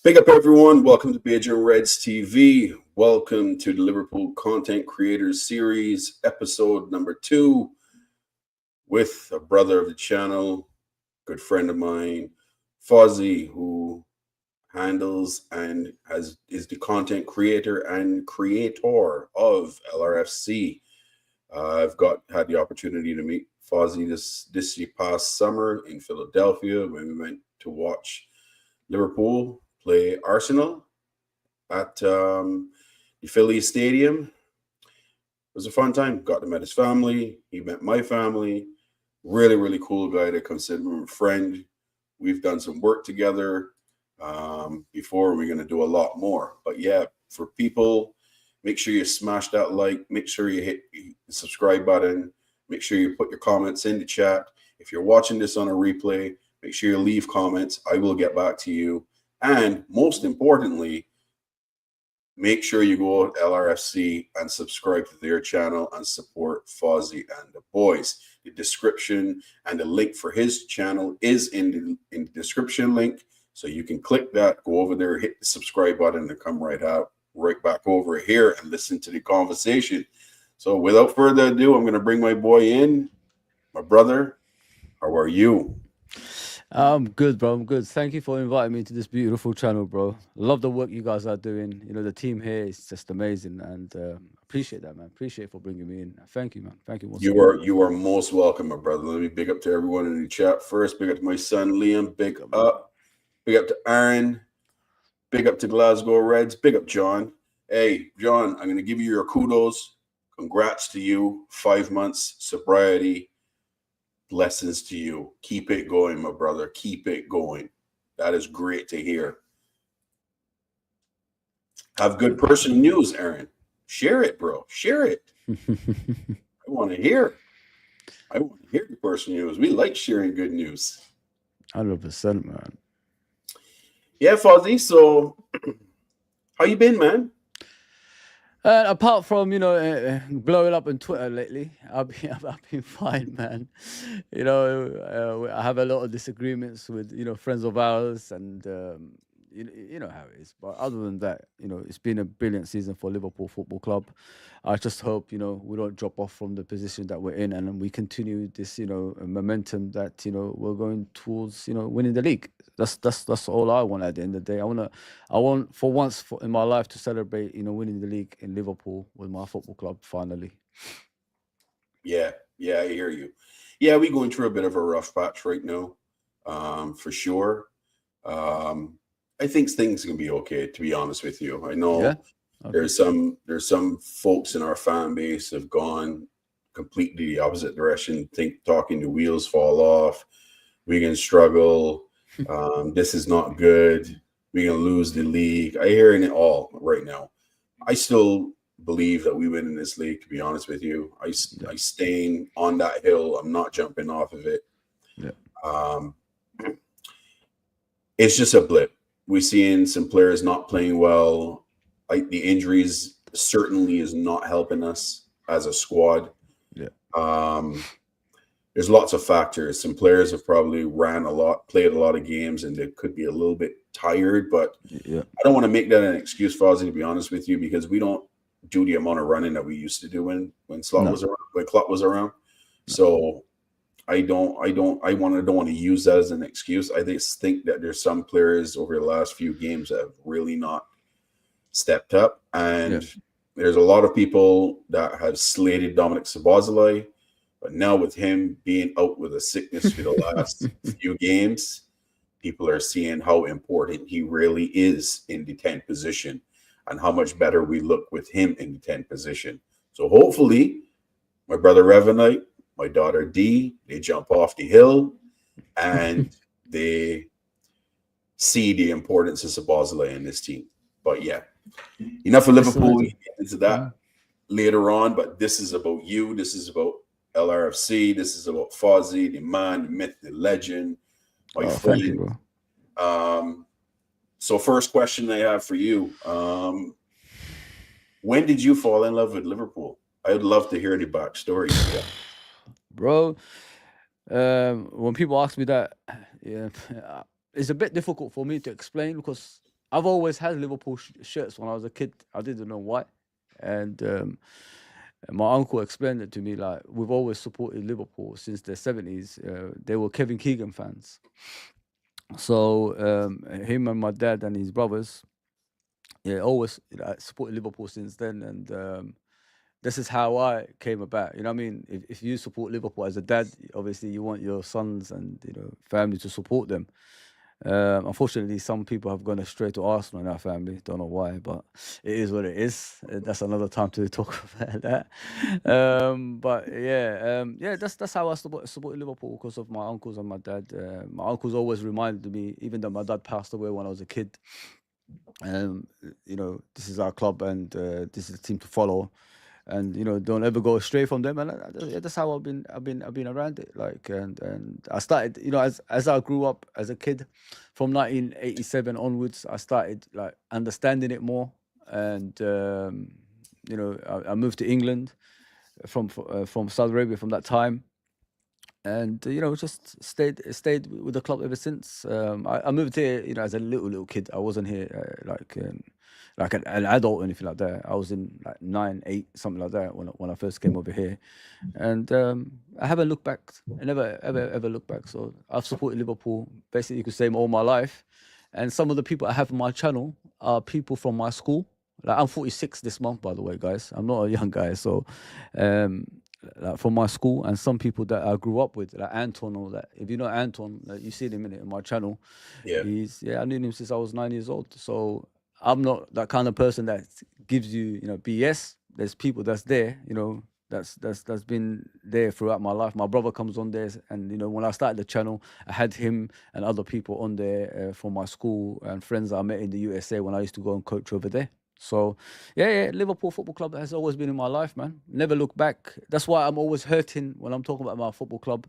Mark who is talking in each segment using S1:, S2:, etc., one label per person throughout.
S1: Big up, everyone. Welcome to Beijing Reds TV. Welcome to the Liverpool Content Creators Series, episode number 2, with a brother of the channel, good friend of mine, Fozzie, who handles and is the content creator and creator of Lrfc. I've had the opportunity to meet Fozzie this past summer in Philadelphia when we went to watch Liverpool play Arsenal at the Philly Stadium. It was a fun time. Got to meet his family. He met my family. Really, really cool guy. I consider him a friend. We've done some work together before. We're going to do a lot more. But yeah, for people, make sure you smash that like. Make sure you hit the subscribe button. Make sure you put your comments in the chat. If you're watching this on a replay, make sure you leave comments. I will get back to you. And most importantly, make sure you go to Lrfc and subscribe to their channel and support Fozzie and the boys. The description and the link for his channel is in the description link. So you can click that, go over there, hit the subscribe button, and come right back over here and listen to the conversation. So without further ado, I'm going to bring my boy in. My brother, how are you?
S2: I'm good, bro. I'm good. Thank you for inviting me to this beautiful channel, bro. Love the work you guys are doing. You know, the team here is just amazing, and appreciate that, man. Appreciate for bringing me in. Thank you, man. Thank you once
S1: You
S2: again.
S1: are most welcome, my brother. Let me big up to everyone in the chat first. Big up to my son Liam. Big
S2: Come on.
S1: up. Big up to Aaron. Big up to Glasgow Reds. Big up, John. Hey, John, I'm going to give you your kudos. Congrats to you. 5 months sobriety. Blessings to you. Keep it going, my brother. Keep it going. That is great to hear. Have good personal news, Aaron. Share it, bro. Share it. I want to hear. I want to hear the personal news. We like sharing good news.
S2: 100%, man.
S1: Yeah, Fozzie. So, how you been, man?
S2: Apart from blowing up on Twitter lately, I've been fine, man. I have a lot of disagreements with friends of ours, and you know how it is. But other than that, it's been a brilliant season for Liverpool Football Club. I just hope we don't drop off from the position that we're in, and then we continue this momentum that we're going towards winning the league. That's all I want at the end of the day. I want for once in my life to celebrate winning the league in Liverpool with my football club finally.
S1: Yeah, I hear you. Yeah, we going through a bit of a rough patch right now, for sure. I think things can be okay. To be honest with you, I
S2: Yeah.
S1: know
S2: Okay.
S1: there's some folks in our fan base have gone completely the opposite direction. Talking the wheels fall off. We can struggle. This is not good. We're gonna lose the league. I hearing it all right now. I still believe that we win in this league. To be honest with you,
S2: Yeah.
S1: I staying on that hill. I'm not jumping off of it.
S2: Yeah.
S1: Um, it's just a blip. We're seeing some players not playing well. Like the injuries certainly is not helping us as a squad.
S2: Yeah.
S1: Um, there's lots of factors. Some players have probably ran a lot, played a lot of games, and they could be a little bit tired. But
S2: Yeah.
S1: I don't want to make that an excuse, Fozzie, to be honest with you, because we don't do the amount of running that we used to do when Slot
S2: No.
S1: was around, when Klopp was around.
S2: No.
S1: So don't want to use that as an excuse. I just think that there's some players over the last few games that have really not stepped up,
S2: Yeah.
S1: and there's a lot of people that have slated Dominic Szoboszlai, but now with him being out with a sickness for the last few games, people are seeing how important he really is in the 10th position and how much better we look with him in the 10th position. So hopefully, my brother Revanite, my daughter D, they jump off the hill and they see the importance of Szoboszlai in this team. But yeah, enough of
S2: It's
S1: Liverpool. We
S2: amazing.
S1: can get into that
S2: Mhm.
S1: later on, but this is about you. This is about LRFC. This is about Fozzie, the man, the myth, the legend, my
S2: Oh, thank you,
S1: friend.
S2: bro.
S1: So first question I have for you. When did you fall in love with Liverpool? I would love to hear the backstory, to be honest.
S2: Bro, when people ask me that, yeah, it's a bit difficult for me to explain because I've always had Liverpool shirts when I was a kid. I didn't know why, and my uncle explained it to me. Like, we've always supported Liverpool since the 70s. They were Kevin Keegan fans. So him and my dad and his brothers, yeah, always, supported Liverpool since then. And this is how I came about. You know what I mean? If you support Liverpool as a dad, obviously you want your sons and family to support them. Unfortunately, some people have gone astray to Arsenal in our family. Don't know why, but it is what it is. That's another time to talk about that. But yeah, yeah, that's how I support Liverpool, because of my uncles and my dad. My uncles always reminded me, even though my dad passed away when I was a kid. Um, this is our club, and this is the team to follow, and don't ever go astray from them. And that's how I've been around it. Like, and I started, as I grew up as a kid, from 1987 onwards, I started like understanding it more. And I moved to England from Saudi Arabia from that time. And just stayed with the club ever since. I moved here, as a little kid. I wasn't here like an adult or anything like that. I was in like 9, 8, something like that when I first came over here. And I haven't looked back. I never ever looked back. So I've supported Liverpool basically, you could say, all my life. And some of the people I have on my channel are people from my school. Like, I'm 46 this month, by the way, guys. I'm not a young guy, so like, from my school, and some people that I grew up with, like Anton, or that. If you know Anton, like, you see him in my channel.
S1: Yeah.
S2: I knew him since I was 9 years old. So I'm not that kind of person that gives you, BS. There's people that's there, that's been there throughout my life. My brother comes on there, and when I started the channel, I had him and other people on there from my school and friends I met in the USA when I used to go and coach over there. So, yeah, Liverpool Football Club has always been in my life, man. Never look back. That's why I'm always hurting when I'm talking about my football club.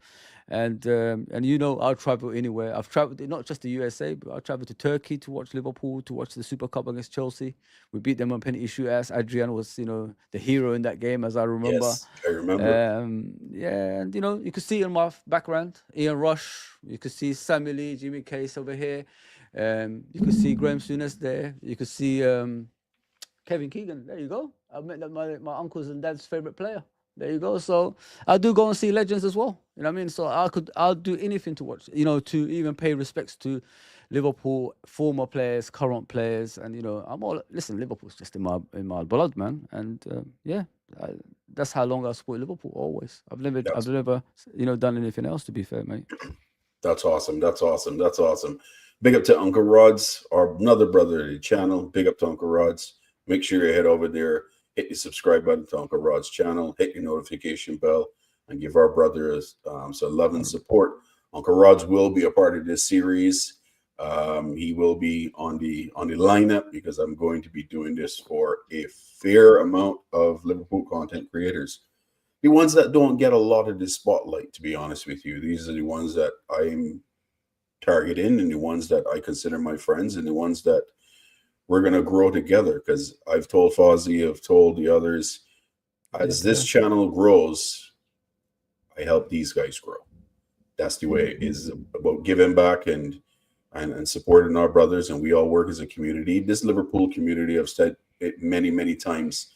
S2: And I'll travel anywhere. I've traveled not just the USA, but I traveled to Turkey to watch Liverpool, to watch the Super Cup against Chelsea. We beat them on penalty shootouts. Adrian was, the hero in that game, as I remember.
S1: Yes, I remember.
S2: Yeah, and you could see in my background, Ian Rush. You could see Sammy Lee, Jimmy Case over here. You could see Graham Souness there. You could see Kevin Keegan. There you go. I met my uncle's and dad's favorite player. There you go. So I do go and see legends as well. You know what I mean? So I'll do anything to watch. To even pay respects to Liverpool former players, current players, and listen. Liverpool's just in my blood, man. And that's how long I support Liverpool. Always. I've never done anything else. To be fair, mate.
S1: That's awesome. That's awesome. That's awesome. Big up to Uncle Rod's, our another brother of the channel. Big up to Uncle Rod's. Make sure you head over there, hit the subscribe button to Uncle Rod's channel, hit your notification bell, and give our brother some love and support. Uncle Rod's will be a part of this series. He will be on the lineup, because I'm going to be doing this for a fair amount of Liverpool content creators. The ones that don't get a lot of the spotlight, to be honest with you. These are the ones that I'm targeting, and the ones that I consider my friends, and the ones that we're going to grow together. Because I've told Fozzie, I've told the others, as this channel grows, I help these guys grow. That's the way it is, about giving back and supporting our brothers, and we all work as a community. This Liverpool community, I've said it many, many times,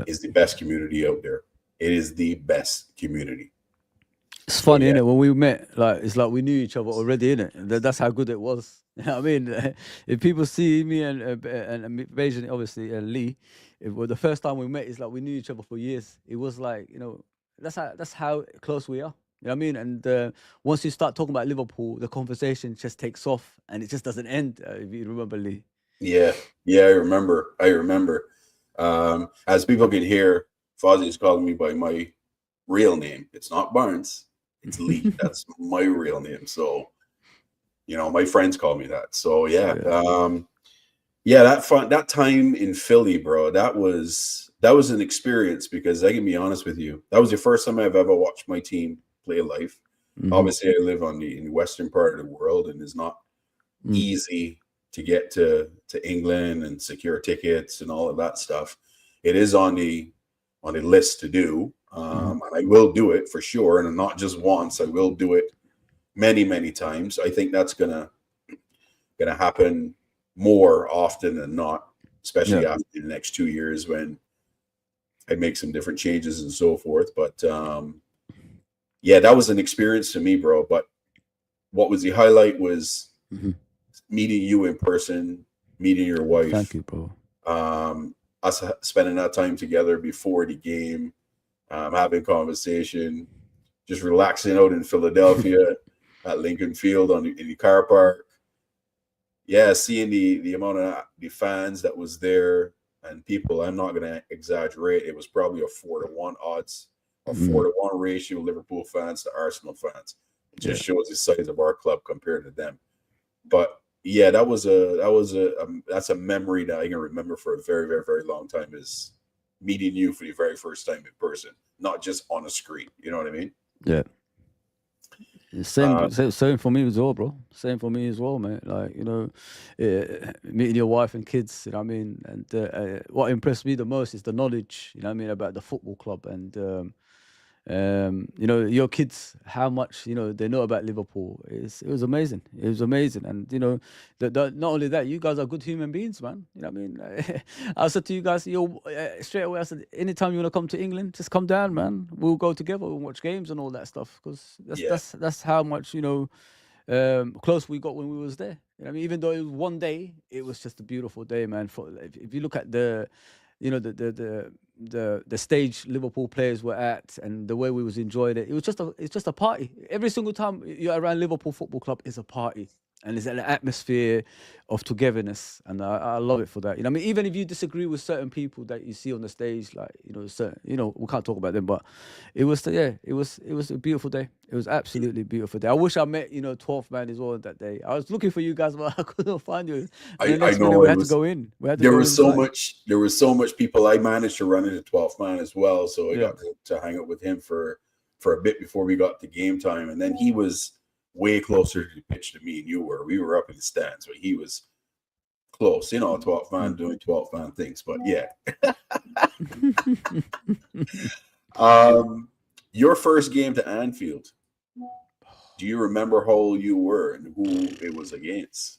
S1: is the best community out there. It is the best community.
S2: It's funny, isn't it? When we met, like, it's like we knew each other already, innit? That's how good it was. You know what I mean? If people see me and Beijing, obviously, and Lee, the first time we met, it's like we knew each other for years. It was like, that's how close we are. You know what I mean? And once you start talking about Liverpool, the conversation just takes off, and it just doesn't end. If you remember, Lee.
S1: Yeah, I remember. As people can hear, Fozzie is calling me by my real name. It's not Barnes. It's Lee. That's my real name. So, my friends call me that. So that time in Philly, bro, that was an experience, because I can be honest with you, that was the first time I've ever watched my team play live. Obviously, I live in the western part of the world, and it's not easy to get to England and secure tickets and all of that stuff. It is on the list to do. And I will do it for sure, and not just once. I will do it many, many times. I think that's gonna happen more often than not, especially
S2: Yeah.
S1: after the next 2 years when I make some different changes and so forth. But yeah, that was an experience to me, bro. But what was the highlight was
S2: Hmm.
S1: meeting you in person, meeting your
S2: Thank
S1: wife,
S2: you, bro.
S1: us spending that time together before the game, having conversation, just relaxing out in Philadelphia at Lincoln Field in the car park. Yeah, seeing the amount of the fans that was there and people, I'm not gonna exaggerate. It was probably a 4-to-1 odds, a
S2: Mm,
S1: 4-to-1 ratio Liverpool fans to Arsenal fans. It
S2: yeah.
S1: just shows the size of our club compared to them. But yeah, that's a memory that I can remember for a very, very, very long time, is meeting you for the very first time in person, not just on a screen. You know what I mean?
S2: Yeah.
S1: Uh,
S2: Same for me as well, bro. Same for me as well, mate. Like, meeting your wife and kids, you know what I mean? And what impressed me the most is the knowledge, you know what I mean, about the football club. And your kids, how much they know about Liverpool. It was amazing. It was amazing. And not only that, you guys are good human beings, man. You know what I mean? I said to you guys, straight away, I said, anytime you want to come to England, just come down, man. We'll go together and watch games and all that stuff, because that's
S1: yeah,
S2: that's that's how much close we got when we was there. You know what I mean, even though it was one day, it was just a beautiful day, man. For if you look at the, you know, the stage Liverpool players were at, and the way we was enjoying it, it's just a party. Every single time you're around Liverpool Football Club, is a party. And it's an atmosphere of togetherness, and I love it for that. You know, what I mean, even if you disagree with certain people that you see on the stage, like certain, we can't talk about them, but it was a beautiful day. It was absolutely beautiful day. I wish I met 12th man as well that day. I was looking for you guys, but I couldn't find you. And the
S1: I
S2: next minute
S1: know
S2: we
S1: it
S2: had to
S1: was.
S2: go in. We had to go inside.
S1: There was so much people. I managed to run into 12th man as well, so I
S2: Yeah.
S1: got to hang out with him for a bit before we got to game time, and then he was way closer to the pitch than me and you were. We were up in the stands, but he was close. 12th man
S2: Mm.
S1: doing 12th man things. But yeah, um, your first game to Anfield. Do you remember how old you were and who it was against?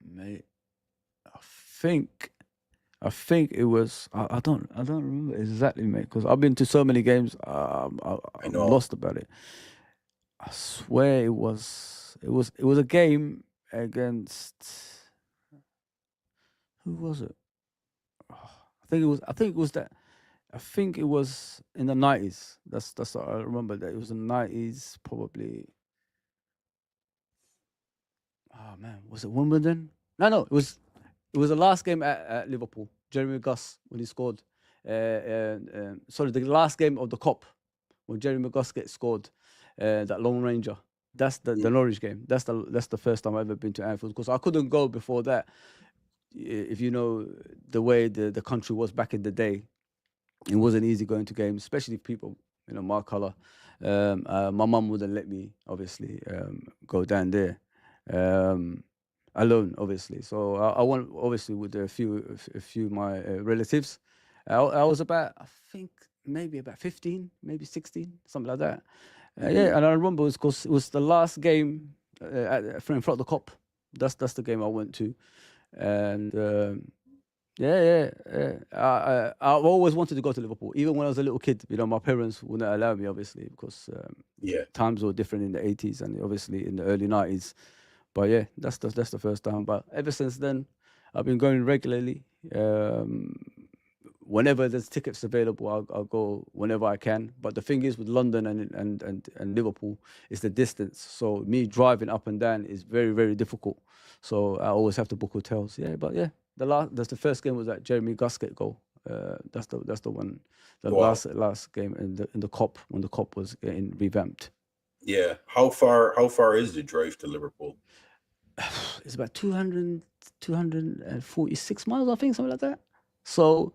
S2: Mate, I think I think it was. I don't remember exactly, mate, because I've been to so many games.
S1: I
S2: I'm
S1: know.
S2: lost about it. I swear it was a game against, who was it? I think it was that. I think it was in the 90s. That's what I remember, that it was in the 90s probably. Oh man, was it Wimbledon? No, it was the last game at Liverpool. Jeremy Gus, when he scored. Sorry, the last game of the Cup, when Jeremy Gus scored, that Lone Ranger. That's the
S1: Mm.
S2: Norwich game. That's the first time I've ever been to Anfield, because I couldn't go before that. If you know the way the country was back in the day, it wasn't easy going to games, especially if people, my color. My mum wouldn't let me, obviously, go down there um, alone, obviously. So I went, obviously, with a few of my relatives. I was about, I think, maybe about 15, maybe 16, something like that.
S1: Mhm.
S2: Yeah, and I remember it was the last game in front of the Cop. That's the game I went to, and yeah, yeah, yeah. I've always wanted to go to Liverpool, even when I was a little kid. My parents wouldn't allow me, obviously, because
S1: Yeah,
S2: times were different in the 80s and obviously in the early 90s. But yeah, that's the first time. But ever since then, I've been going regularly. Um, Whenever there's tickets available, I'll go whenever I can. But the thing is, with London and Liverpool, is the distance. So me driving up and down is very, very difficult. So I always have to book hotels. Yeah, but yeah, that's the first game was that Jeremy Gusket goal. That's the one, the
S1: wow.
S2: last game in the Cop, when the Cop was getting revamped.
S1: Yeah. How far is the drive to Liverpool?
S2: It's about 246 miles, I think, something like that. So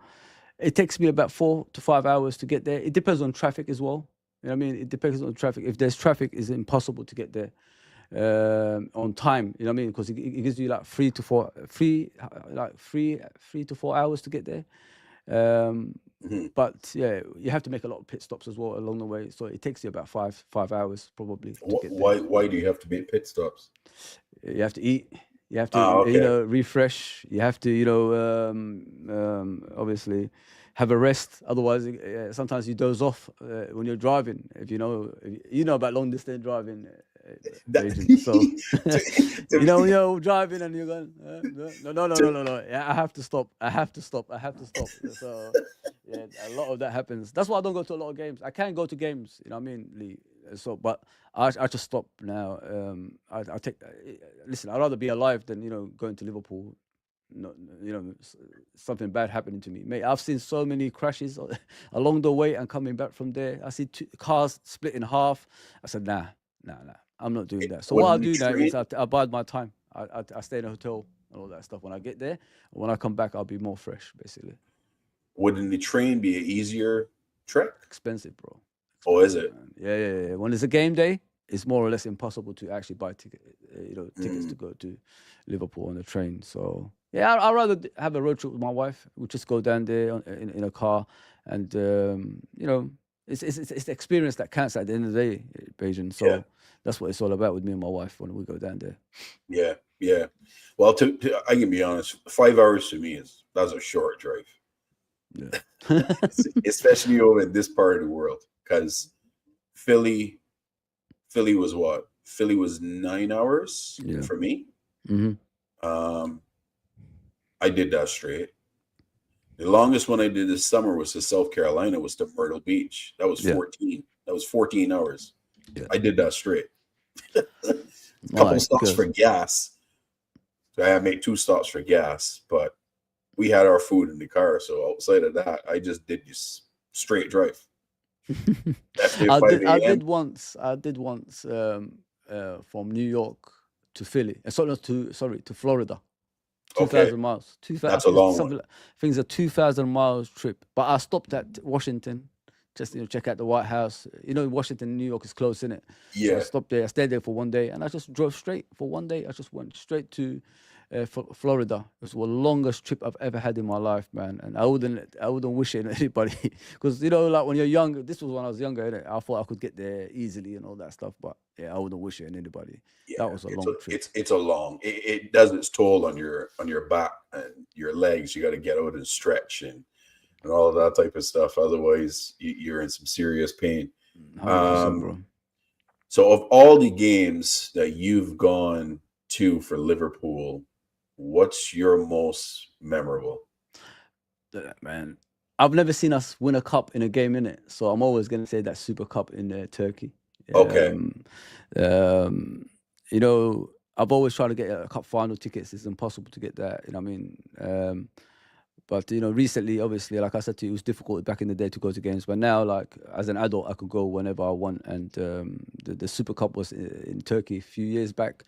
S2: it takes me about 4 to 5 hours to get there. It depends on traffic as well. You know what I mean? It depends on traffic. If there's traffic, it's impossible to get there on time. You know what I mean? Because it gives you like 3 to 4 hours to get there. Um,
S1: Mhm.
S2: but yeah, you have to make a lot of pit stops as well along the way. So it takes you about five hours probably to get there.
S1: Why do you have to make pit stops?
S2: You have to eat. You have to,
S1: Okay.
S2: refresh. You have to, obviously have a rest. Otherwise, sometimes you doze off when you're driving. If you know about long distance driving,
S1: That,
S2: Beijing. So,
S1: to,
S2: when you're driving and you're going, no, no, no, no,
S1: to,
S2: no, no. Yeah, I have to stop. I have to stop. I have to stop. So, yeah, a lot of that happens. That's why I don't go to a lot of games. I can go to games, you know what I mean, Lee? So, but I just stop now. I take. Listen, I'd rather be alive than going to Liverpool. No, something bad happening to me, mate. I've seen so many crashes along the way and coming back from there. I see cars split in half. I said, nah, nah. I'm not doing that. So what I
S1: wouldn't the
S2: do now is
S1: train
S2: I bide my time. I stay in a hotel and all that stuff. When I get there, when I come back, I'll be more fresh, basically.
S1: wouldn't the train be an easier trek?
S2: Expensive, bro.
S1: Oh, is
S2: Expensive,
S1: it?
S2: man. Yeah. When it's a game day, it's more or less impossible to actually buy tickets to
S1: Mm,
S2: go to Liverpool on the train. So yeah, I'd rather have a road trip with my wife. We just go down there in a car, and it's the experience that counts at the end of the day, Beijing.
S1: yeah,
S2: So that's what it's all about with me and my wife when we go down there.
S1: yeah. Well, I can be honest. 5 hours to me that's a short drive,
S2: Yeah.
S1: especially over in this part of the world. Because Philly, Philly was what? Philly was 9 hours
S2: Yeah.
S1: for me.
S2: Hmm.
S1: Um, I did that straight. The longest one I did this summer was to South Carolina, was to Myrtle Beach. That was
S2: Yeah.
S1: 14. That was 14 hours.
S2: Yeah.
S1: I did that straight. A couple
S2: Nice.
S1: stops
S2: Good.
S1: for gas. So I had to make 2 stops for gas, but we had our food in the car. So outside of that, I just did just straight drive. Left there
S2: I
S1: 5
S2: did. I
S1: a.m.
S2: did once. From New York to Philly. To Florida. Two
S1: Okay.
S2: thousand miles. I
S1: That's a
S2: think it's
S1: long one.
S2: something. I think it's a 2,000 miles trip. But I stopped at Washington, just check out the White House. Washington, New York is close, in it. So I
S1: Yeah.
S2: stopped there. I stayed there for one day, and I just drove straight for one day. I just went straight to Florida. It was the longest trip I've ever had in my life, man. And I wouldn't wish it on anybody, because like when you're young. This was when I was younger, innit? I thought I could get there easily and all that stuff. But yeah, I wouldn't wish it on anybody.
S1: Yeah.
S2: That was a long trip.
S1: It's a long. It does its toll on your back and your legs. You got to get out and stretch and all of that type of stuff. Otherwise, you're in some serious pain.
S2: 100%,
S1: Um,
S2: bro.
S1: so, of all the games that you've gone to for Liverpool, what's your most memorable?
S2: Man, I've never seen us win a cup in a game, in it. So I'm always gonna say that Super Cup in Turkey.
S1: Okay.
S2: Um, um, you know, I've always tried to get a cup final tickets. It's impossible to get that. You know what I mean? But recently, obviously, like I said to you, it was difficult back in the day to go to games. But now, like as an adult, I could go whenever I want. And the Super Cup was in Turkey a few years back.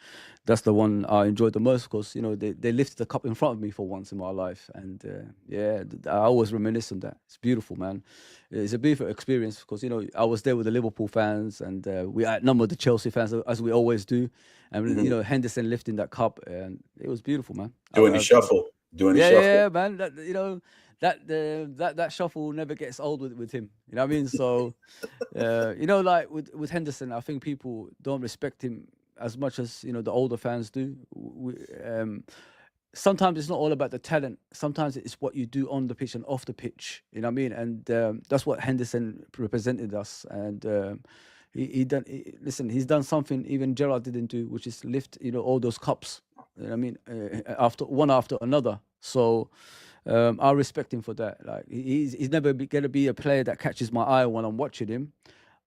S2: That's the one I enjoyed the most, because they lifted the cup in front of me for once in my life. And yeah, I always reminisce on that. It's beautiful, man. It's a beautiful experience, because I was there with the Liverpool fans, and we outnumbered the Chelsea fans, as we always do. And
S1: Mhm.
S2: Henderson lifting that cup, and it was beautiful, man.
S1: Doing the shuffle. Doing the shuffle.
S2: Yeah, man. That shuffle never gets old with him. You know what I mean? So, like with Henderson, I think people don't respect him as much as the older fans do. Sometimes it's not all about the talent. Sometimes it's what you do on the pitch and off the pitch. You know what I mean? And that's what Henderson represented us. And listen, he's done something even Gerrard didn't do, which is lift all those cups. You know what I mean? After another. So I respect him for that. Like he's never going to be a player that catches my eye when I'm watching him,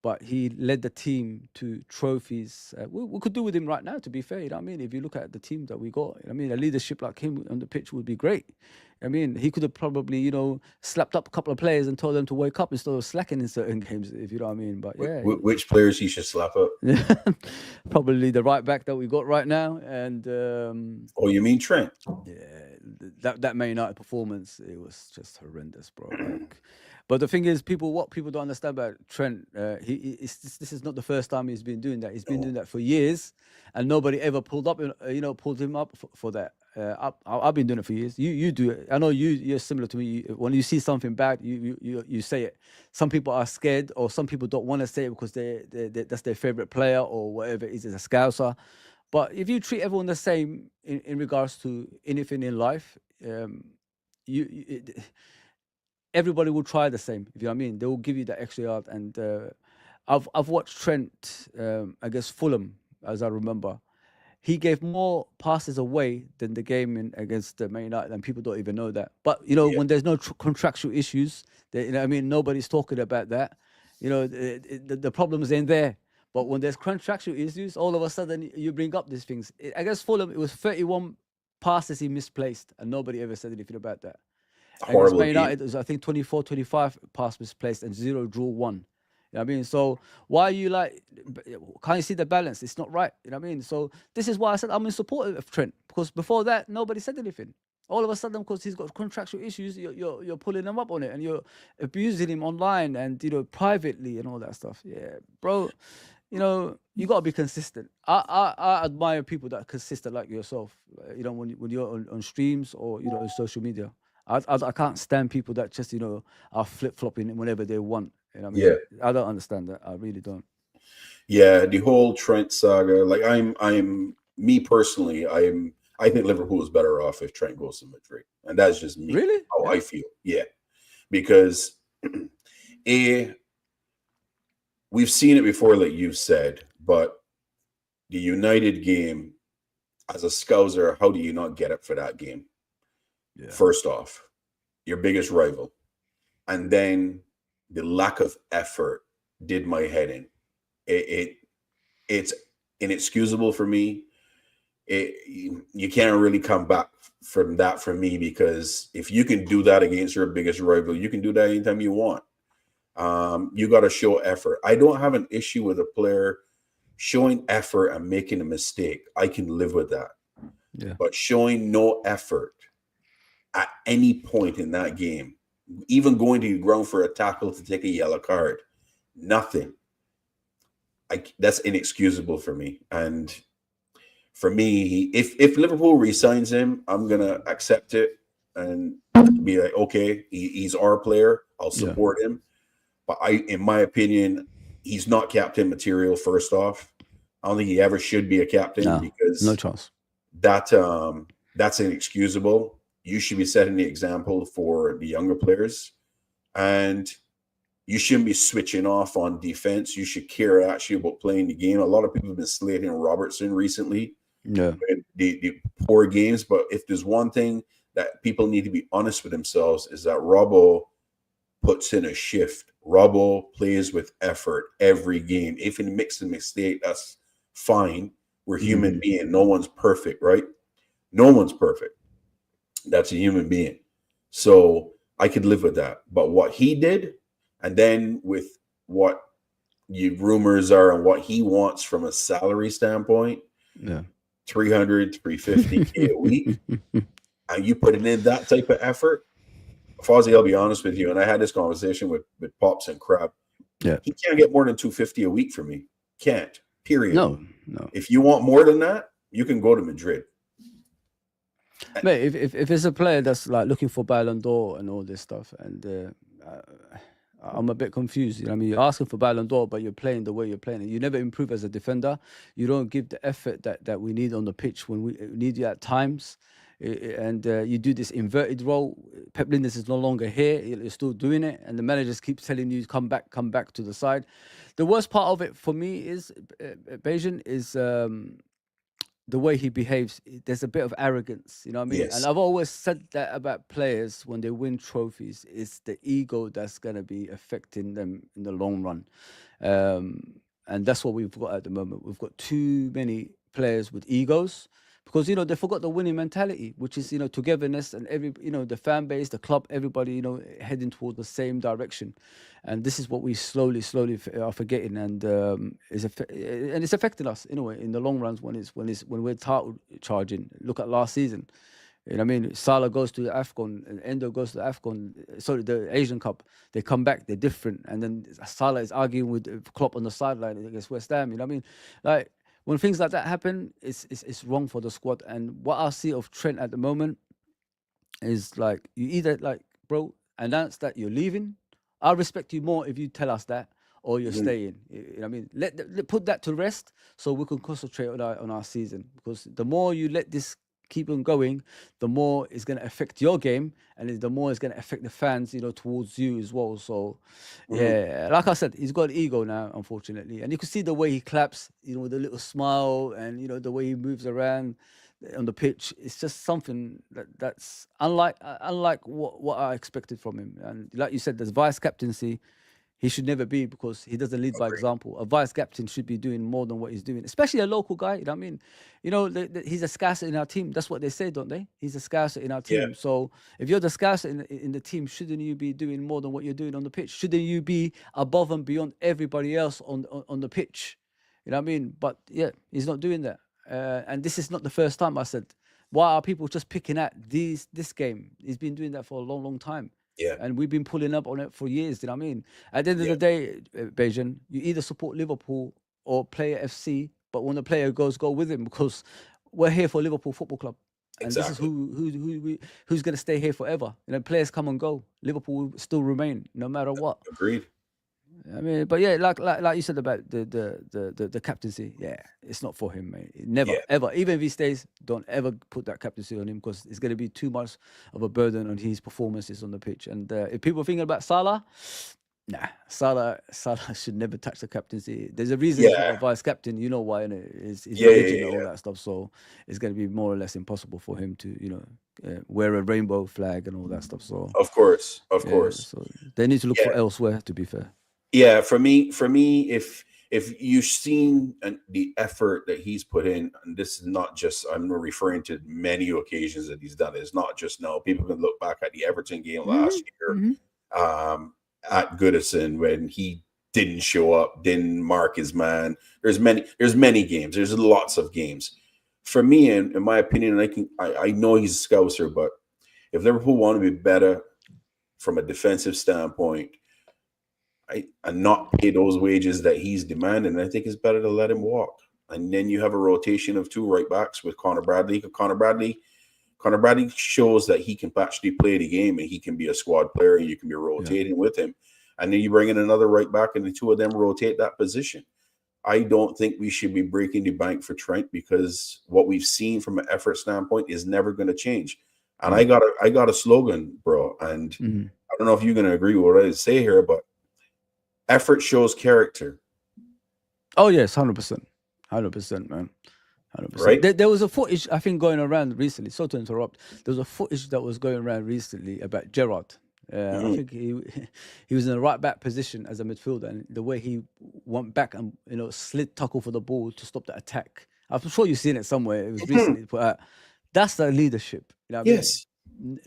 S2: but he led the team to trophies. We could do with him right now, to be fair. You know what I mean? If you look at the team that we got, I mean, a leadership like him on the pitch would be great. I mean, he could have probably, slapped up a couple of players and told them to wake up instead of slacking in certain games, if you know what I mean. But yeah,
S1: Which players he should slap up?
S2: probably the right back that we got right now. And
S1: Oh, you mean Trent?
S2: yeah, that Man United performance, it was just horrendous, bro. Like, but the thing is, what people don't understand about Trent, this is not the first time he's been doing that. He's been
S1: No.
S2: doing that for years, and nobody ever pulled him up for that. I've been doing it for years. You do it. I know you're similar to me. When you see something bad, you say it. Some people are scared, or some people don't want to say it because that's their favorite player or whatever it is. It's a scouser. But if you treat everyone the same in regards to anything in life, you everybody will try the same. If you know what I mean, they will give you that extra yard. And I've watched Trent against Fulham, as I remember. He gave more passes away than the game against Man United, and people don't even know that. But
S1: Yeah,
S2: when there's no contractual issues, I mean, nobody's talking about that. The problems in there. But when there's contractual issues, all of a sudden you bring up these things. I guess Fulham, it was 31 passes he misplaced, and nobody ever said anything about that. Against
S1: horrible
S2: Man
S1: game.
S2: United, it was, I think, 24, 25 pass misplaced and 0 draw 1. You know what I mean? So why are you like, can't you see the balance? It's not right. You know what I mean? So this is why I said I'm in support of Trent, because before that, nobody said anything. All of a sudden, because he's got contractual issues, you're pulling him up on it, and you're abusing him online and privately and all that stuff. Yeah, bro. You got to be consistent. I admire people that are consistent like yourself. When you're on streams or on social media. I can't stand people that just are flip flopping whenever they want. You know what I
S1: Yeah,
S2: mean? I don't understand that. I really don't.
S1: yeah. The whole Trent saga. Like, I'm me personally. I think Liverpool is better off if Trent goes to Madrid, and that's just me.
S2: Really?
S1: How
S2: Yeah.
S1: I feel. Yeah, because a we've seen it before, like you said, but the United game, as a Scouser, how do you not get up for that game?
S2: Yeah.
S1: First off, your biggest rival, and then the lack of effort did my head in. It it's inexcusable for me. You can't really come back from that for me, because if you can do that against your biggest rival, you can do that anytime you want. You got to show effort. I don't have an issue with a player showing effort and making a mistake. I can live with that.
S2: Yeah.
S1: But showing no effort at any point in that game, even going to the ground for a tackle to take a yellow card, nothing. That's inexcusable for me. And for me, if Liverpool resigns him, I'm gonna accept it and be like, okay, he's our player. I'll
S2: Yeah.
S1: support him. But in my opinion, he's not captain material. First off, I don't think he ever should be a captain,
S2: No. No
S1: because
S2: chance.
S1: that's inexcusable. You should be setting the example for the younger players, and you shouldn't be switching off on defense. You should care actually about playing the game. A lot of people have been slating Robertson recently,
S2: Yeah.
S1: the poor games. But if there's one thing that people need to be honest with themselves, is that Robbo puts in a shift. Robbo plays with effort every game. If he makes a mistake, that's fine. We're human being. No one's perfect, right? No one's perfect. That's a human being. So I could live with that. But what he did, and then with what you rumors are and what he wants from a salary standpoint,
S2: Yeah.
S1: 300, 350K a week, and you putting in that type of effort, Fozzie, I'll be honest with you, and I had this conversation with Pops and Crab.
S2: Yeah.
S1: He can't get more than 250 a week from me. Can't. Period.
S2: No.
S1: If you want more than that, you can go to Madrid.
S2: Mate, if it's a player that's like looking for Ballon d'Or and all this stuff, and I'm a bit confused. You know what I mean? You're asking for Ballon d'Or, but you're playing the way you're playing. You never improve as a defender. You don't give the effort that we need on the pitch when we need you at times. And you do this inverted role. Pep Linders is no longer here. You're still doing it. And the manager just keeps telling you, come back to the side. The worst part of it for me is, Bayesian, is the way he behaves. There's a bit of arrogance, you know what I mean?
S1: Yes.
S2: And I've always said that about players when they win trophies. It's the ego that's going to be affecting them in the long run. And that's what we've got at the moment. We've got too many players with egos, because they forgot the winning mentality, which is togetherness, and the fan base, the club, everybody heading towards the same direction. And this is what we slowly are forgetting, and it's affecting us in a way in the long runs when we're title charging. Look at last season. You know what I mean? Salah goes to the AFCON, and Endo goes to the AFCON, sorry, the Asian Cup. They come back, they're different. And then Salah is arguing with Klopp on the sideline against West Ham. You know what I mean? Like, when things like that happen, it's wrong for the squad. And what I see of Trent at the moment is like, you either, like, bro, announce that you're leaving. I'll respect you more if you tell us that. or you're
S1: Mhm.
S2: staying. You know what I mean, put that to rest so we can concentrate on our season. Because the more you let this keep on going, the more it's going to affect your game, and the more it's going to affect the fans, towards you as well. So,
S1: Mhm.
S2: yeah, like I said, he's got ego now, unfortunately, and you can see the way he claps, with a little smile, and the way he moves around on the pitch. It's just something that's unlike what I expected from him. And like you said, there's vice captaincy. He should never be, because he doesn't lead by
S1: Agree.
S2: example. A vice captain should be doing more than what he's doing, especially a local guy. You know what I mean? He's a scouser in our team. That's what they say, don't they? He's a scouser in our
S1: Yeah.
S2: team. So if you're the scouser in the team, shouldn't you be doing more than what you're doing on the pitch? Shouldn't you be above and beyond everybody else on the pitch? You know what I mean? But yeah, he's not doing that. And this is not the first time. I said, why are people just picking at this game? He's been doing that for a long, long time.
S1: Yeah.
S2: And we've been pulling up on it for years. You know what I mean? At the end of
S1: Yeah.
S2: the day, Bejan, you either support Liverpool or Player FC, but when the player goes, go with him, because we're here for Liverpool Football Club, and this is
S1: Exactly.
S2: who's going to stay here forever. Players come and go. Liverpool will still remain no matter what.
S1: Agreed.
S2: I mean, but yeah, like you said about the captaincy, yeah, it's not for him, mate. Never,
S1: Yeah.
S2: ever. Even if he stays, don't ever put that captaincy on him, because it's going to be too much of a burden on his performances on the pitch. And if people are thinking about Salah, nah, Salah should never touch the captaincy. There's a reason he's not a
S1: Yeah.
S2: vice captain. You know why? And he's
S1: Yeah.
S2: religion
S1: Yeah.
S2: and all
S1: Yeah.
S2: that stuff. So it's going to be more or less impossible for him to, wear a rainbow flag and all that stuff. So
S1: Of course. Of
S2: yeah,
S1: course.
S2: so they need to look
S1: Yeah.
S2: for elsewhere. To be fair.
S1: Yeah. For me, if you've seen the effort that he's put in, and this is not just, I'm referring to many occasions that he's done it. It's not just now. People can look back at the Everton game last year,
S2: Mm-hmm.
S1: at Goodison, when he didn't show up, didn't mark his man. There's many games. There's lots of games. For me, in my opinion, I know he's a scouser, but if Liverpool want to be better from a defensive standpoint, and not pay those wages that he's demanding, I think it's better to let him walk. And then you have a rotation of two right backs with Connor Bradley. Connor Bradley shows that he can actually play the game, and he can be a squad player, and you can be rotating with him. And then you bring in another right back, and the two of them rotate that position. I don't think we should be breaking the bank for Trent, because what we've seen from an effort standpoint is never going to change. And I got a slogan, bro, and
S2: Mm-hmm.
S1: I don't know if you're going to agree with what I say here, but effort shows character,
S2: Oh yes, 100%, 100%, man, 100%.
S1: right?
S2: There was a footage I think going around recently. So to interrupt, there was a footage that was going around recently about Gerrard. I
S1: Mhm.
S2: think he was in the right back position as a midfielder, and the way he went back and slid tackle for the ball to stop the attack. I'm sure you've seen it somewhere. It was recently put out. That's the leadership. You know what I mean?
S1: Yes,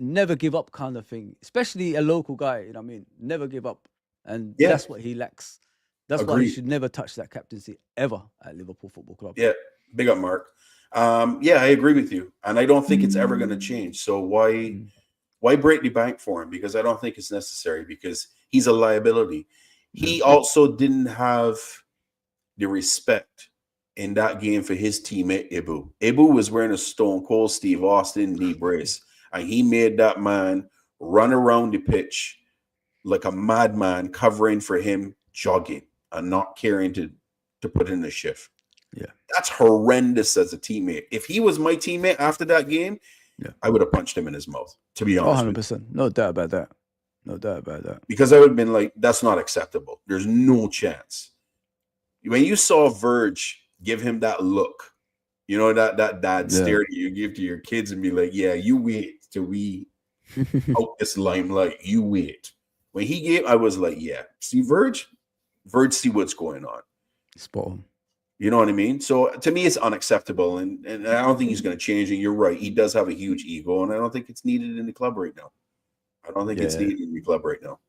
S2: Never give up kind of thing, especially a local guy. You know what I mean? Never give up, and
S1: yeah,
S2: that's what he lacks. That's why he
S1: agreed.
S2: should never touch that captaincy ever at Liverpool Football Club.
S1: Yeah, big up, Mark. Yeah, I agree with you, and I don't think it's ever going to change. So
S2: Mm,
S1: why break the bank for him? Because I don't think it's necessary. Because he's a liability.
S2: yeah,
S1: He also didn't have the respect in that game for his teammate Ibu. Ibu was wearing a Stone Cold Steve Austin knee brace, and he made that man run around the pitch like a madman, covering for him, jogging and not caring to put in the shift.
S2: yeah,
S1: That's horrendous as a teammate. If he was my teammate after that game,
S2: yeah.
S1: I would have punched him in his mouth, to be
S2: Oh,
S1: honest with you.
S2: 100%. No doubt about that. No doubt about that.
S1: Because I would have been like, that's not acceptable. There's no chance. When you saw Verge give him that look, that dad
S2: Yeah.
S1: stare that you give to your kids and be like, yeah, you wait till we out this limelight. You wait. When he gave, I was like, yeah, see Verge, see what's going on.
S2: Spot on.
S1: You know what I mean? So to me, it's unacceptable, and I don't think he's going to change it. You're right. He does have a huge ego, and I don't think it's needed in the club right now. I don't think it's
S2: Yeah.
S1: needed in the club right now.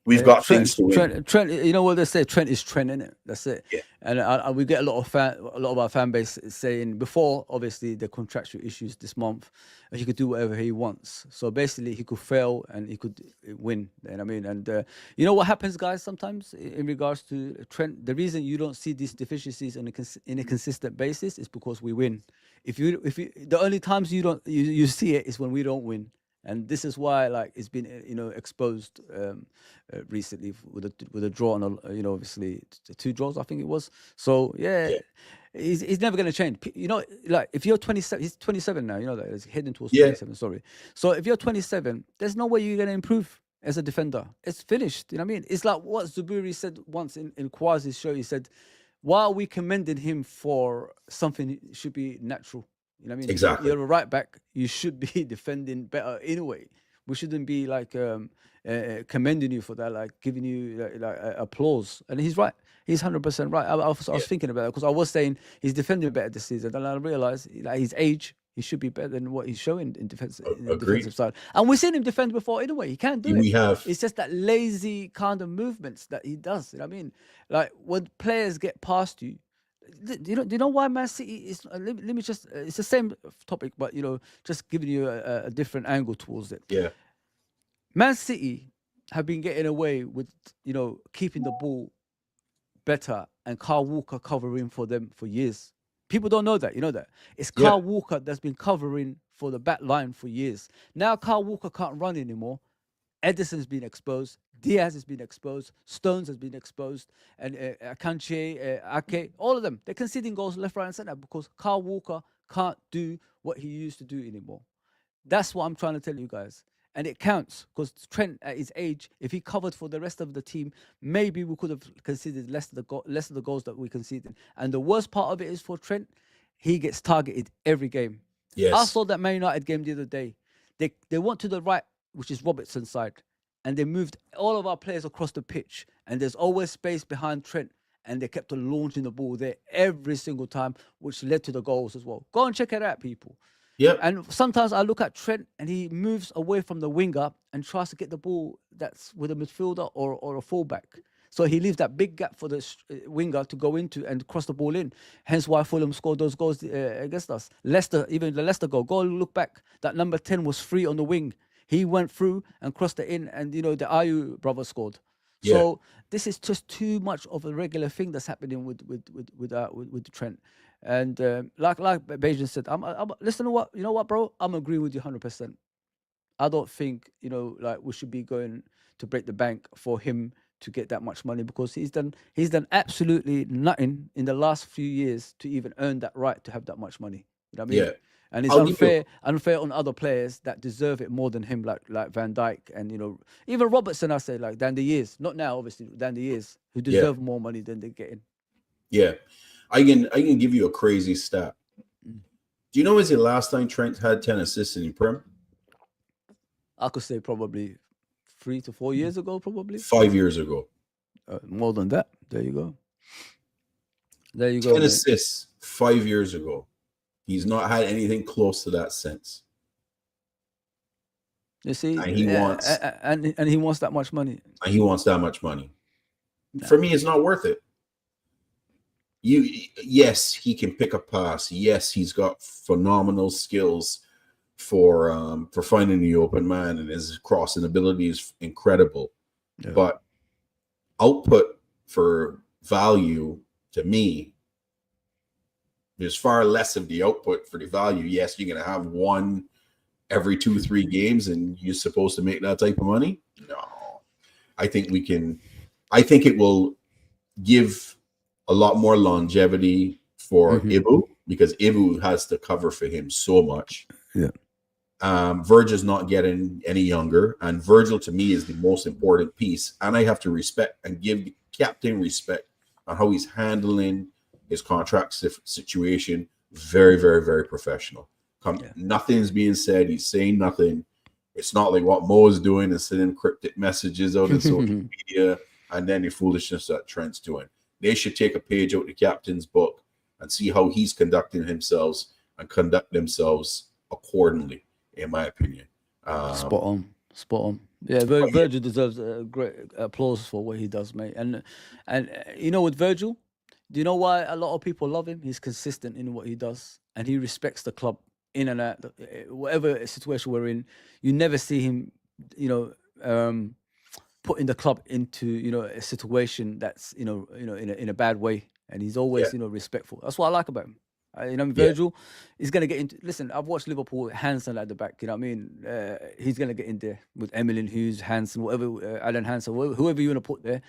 S1: We've got things to win.
S2: Trent. You know what they say? Trent is Trent, innit? That's it.
S1: Yeah.
S2: And we get a lot of our fan base saying before, obviously the contractual issues this month, he could do whatever he wants. So basically, he could fail and he could win. You know what I mean? And you know what happens, guys? Sometimes in regards to Trent, the reason you don't see these deficiencies on in a consistent basis is because we win. If you the only times you see it is when we don't win. And this is why, like, it's been exposed recently with a draw on obviously two draws, I think it was. So yeah,
S1: Yeah.
S2: he's never going to change. Like, if you're 27, he's 27 now. You know that he's heading towards
S1: Yeah.
S2: 27. Sorry. So if you're 27, there's no way you're going to improve as a defender. It's finished. You know what I mean? It's like what Zubiri said once in Kwazi's show. He said, "Why are we commending him for something that should be natural?" You know what I mean?
S1: Exactly.
S2: You're a right back. You should be defending better anyway. We shouldn't be like commending you for that, like giving you applause. And he's right. He's 100% right. I was thinking about it because I was saying he's defending better this season, and I realized like his age, he should be better than what he's showing in defense, in the
S1: Agreed.
S2: defensive side. And we've seen him defend before anyway. He can do it.
S1: We have.
S2: It's just that lazy kind of movements that he does. You know what I mean? Like when players get past you. Do you know why Man City is? Let me just. It's the same topic, but just giving you a different angle towards it.
S1: Yeah.
S2: Man City have been getting away with keeping the ball better and Kyle Walker covering for them for years. People don't know that. You know that it's Kyle Walker that's been covering for the back line for years. Now Kyle Walker can't run anymore. Edison's been exposed. Diaz has been exposed. Stones has been exposed. And Akanche, Ake, all of them. They're conceding goals left, right, and centre because Kyle Walker can't do what he used to do anymore. That's what I'm trying to tell you guys. And it counts because Trent, at his age, if he covered for the rest of the team, maybe we could have conceded less of the goals that we conceded. And the worst part of it is for Trent, he gets targeted every game.
S1: Yes.
S2: I saw that Man United game the other day. They went to the right, which is Robertson's side, and they moved all of our players across the pitch. And there's always space behind Trent, and they kept on launching the ball there every single time, which led to the goals as well. Go and check it out, people.
S1: Yeah.
S2: And sometimes I look at Trent and he moves away from the winger and tries to get the ball that's with a midfielder or a fullback. So he leaves that big gap for the winger to go into and cross the ball in. Hence why Fulham scored those goals against us. Leicester, even the Leicester goal. Go look back. That number 10 was free on the wing. He went through and crossed it in, and the Ayew brothers scored.
S1: Yeah.
S2: So this is just too much of a regular thing that's happening with Trent. And like Bajan said, I'm listen to what bro. I'm agreeing with you 100%. I don't think like we should be going to break the bank for him to get that much money because he's done absolutely nothing in the last few years to even earn that right to have that much money. You know what I mean?
S1: Yeah.
S2: And it's unfair on other players that deserve it more than him, like Van Dijk and even Robertson. I say like down the years, not now obviously, down the years, who deserve more money than they're getting.
S1: Yeah, I can give you a crazy stat. Do you know when's the last time Trent had 10 assists in Prem?
S2: I could say probably 3 to 4 years ago, probably
S1: 5 years ago.
S2: More than that. There you go. 10
S1: assists 5 years ago. He's not had anything close to that since.
S2: You see,
S1: and he wants
S2: and he wants that much money.
S1: And he wants that much money. Yeah. For me, it's not worth it. Yes, he can pick a pass. Yes, he's got phenomenal skills for finding the open man, and his crossing ability is incredible. Yeah. But output for value, to me, there's far less of the output for the value. Yes, you're going to have one every 2-3 games, and you're supposed to make that type of money. No, I think it will give a lot more longevity for Ibu, because Ibu has to cover for him so much.
S2: Yeah.
S1: Virgil's not getting any younger, and Virgil to me is the most important piece. And I have to respect and give the captain respect on how he's handling his contract situation. Very, very, very professional. Nothing's being said. He's saying nothing. It's not like what Mo is doing and sending cryptic messages out in social media, and then the foolishness that Trent's doing. They should take a page out of the captain's book and see how he's conducting himself and conduct themselves accordingly, in my opinion.
S2: Spot on. Yeah, Virgil deserves a great applause for what he does, mate. And with Virgil, do you know why a lot of people love him? He's consistent in what he does, and he respects the club in and out. Whatever situation we're in, you never see him, putting the club into a situation that's in a bad way, and he's always respectful. That's what I like about him.
S1: Yeah,
S2: Virgil is going to get into. Listen, I've watched Liverpool, Hansen at the back. You know what I mean? He's going to get in there with Emilien Hughes, Hansen, whatever, Alan Hansen, whoever you want to put there.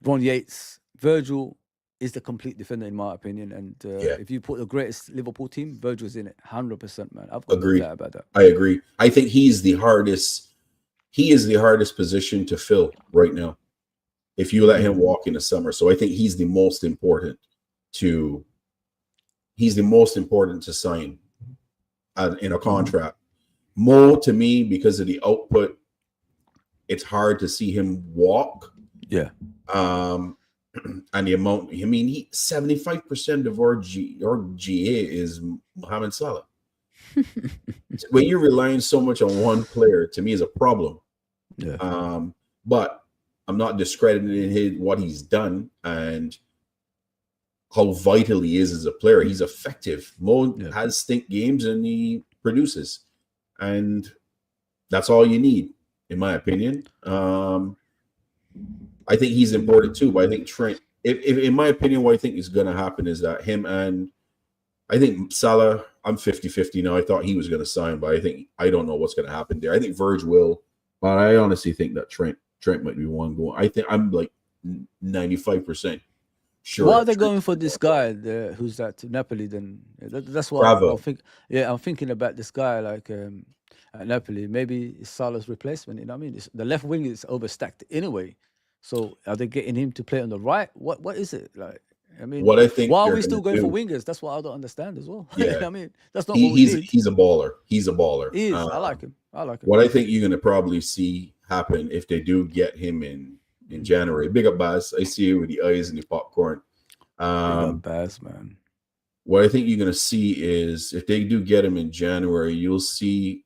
S2: Ron Yates, Virgil is the complete defender in my opinion. And
S1: yeah,
S2: if you put the greatest Liverpool team, Virgil's in it, 100%, man. I've got no
S1: agreed.
S2: doubt about that.
S1: I agree. I think he's the hardest. He is the hardest position to fill right now. If you let him walk in the summer, so I think he's the most important to. He's the most important to sign in a contract. Mo, to me, because of the output, it's hard to see him walk.
S2: Yeah.
S1: And the amount, I mean, 75% of our GA is Mohamed Salah. When you're relying so much on one player, to me, is a problem.
S2: Yeah.
S1: But I'm not discrediting what he's done and how vital he is as a player. He's effective. Mo has stink games and he produces. And that's all you need, in my opinion. I think he's important too, but I think Trent, if in my opinion, what I think is going to happen is that him and I think Salah, I'm 50-50 now. I thought he was going to sign, but I don't know what's going to happen there. I think Verge will, but I honestly think that Trent might be one going. I think I'm like 95% sure.
S2: Why are they going for this guy? Who's that? Napoli. Then that's what I think. Yeah, I'm thinking about this guy like at Napoli. Maybe it's Salah's replacement. You know what I mean? The left wing is overstacked anyway. So are they getting him to play on the right? What is it like? I mean,
S1: what I think
S2: why are we still going for wingers? That's what I don't understand as well.
S1: Yeah,
S2: I mean, that's not what we need.
S1: He's a baller. He's a baller.
S2: He is. I like him.
S1: What I think you're going to probably see happen if they do get him in January. Big up, Baz. I see you with the eyes and the popcorn.
S2: Big up, Baz, man.
S1: What I think you're going to see is if they do get him in January, you'll see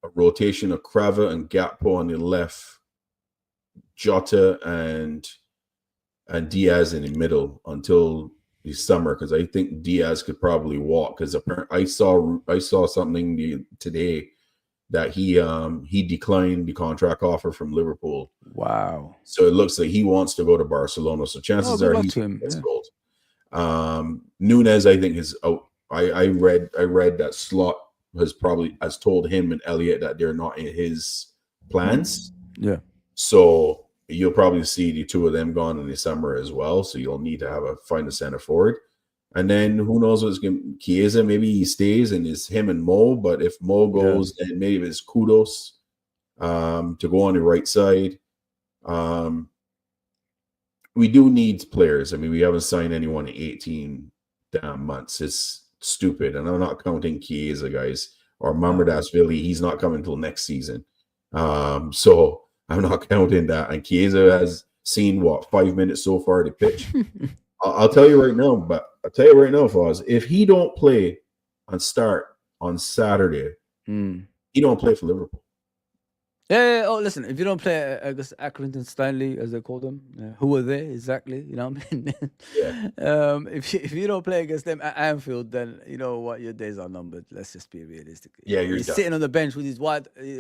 S1: a rotation of Crava and Gakpo on the left, Jota and Diaz in the middle until the summer, because I think Diaz could probably walk. Because I saw something today that he declined the contract offer from Liverpool.
S2: Wow!
S1: So it looks like he wants to go to Barcelona. So chances are he's sold. Nunes, I think, is out. I read that Slot has told him and Elliott that they're not in his plans.
S2: Yeah.
S1: So you'll probably see the two of them gone in the summer as well. So you'll need to find a center forward. And then who knows what's going to Chiesa, maybe he stays and it's him and Mo. But if Mo goes, then maybe it's Kudos to go on the right side. We do need players. I mean, we haven't signed anyone in 18 damn months. It's stupid. And I'm not counting Chiesa, guys. Or Mamardashvili, he's not coming until next season. So I'm not counting that. And Chiesa has seen, 5 minutes so far to pitch. I'll tell you right now, Foz, if he don't play and start on Saturday, he don't play for Liverpool.
S2: Yeah. Oh, listen, if you don't play, I guess Accrington Stanley, as they call them, who were there exactly? You know what I mean?
S1: Yeah.
S2: If you don't play against them at Anfield, then you know what, your days are numbered. Let's just be realistic.
S1: Yeah,
S2: he's sitting on the bench with his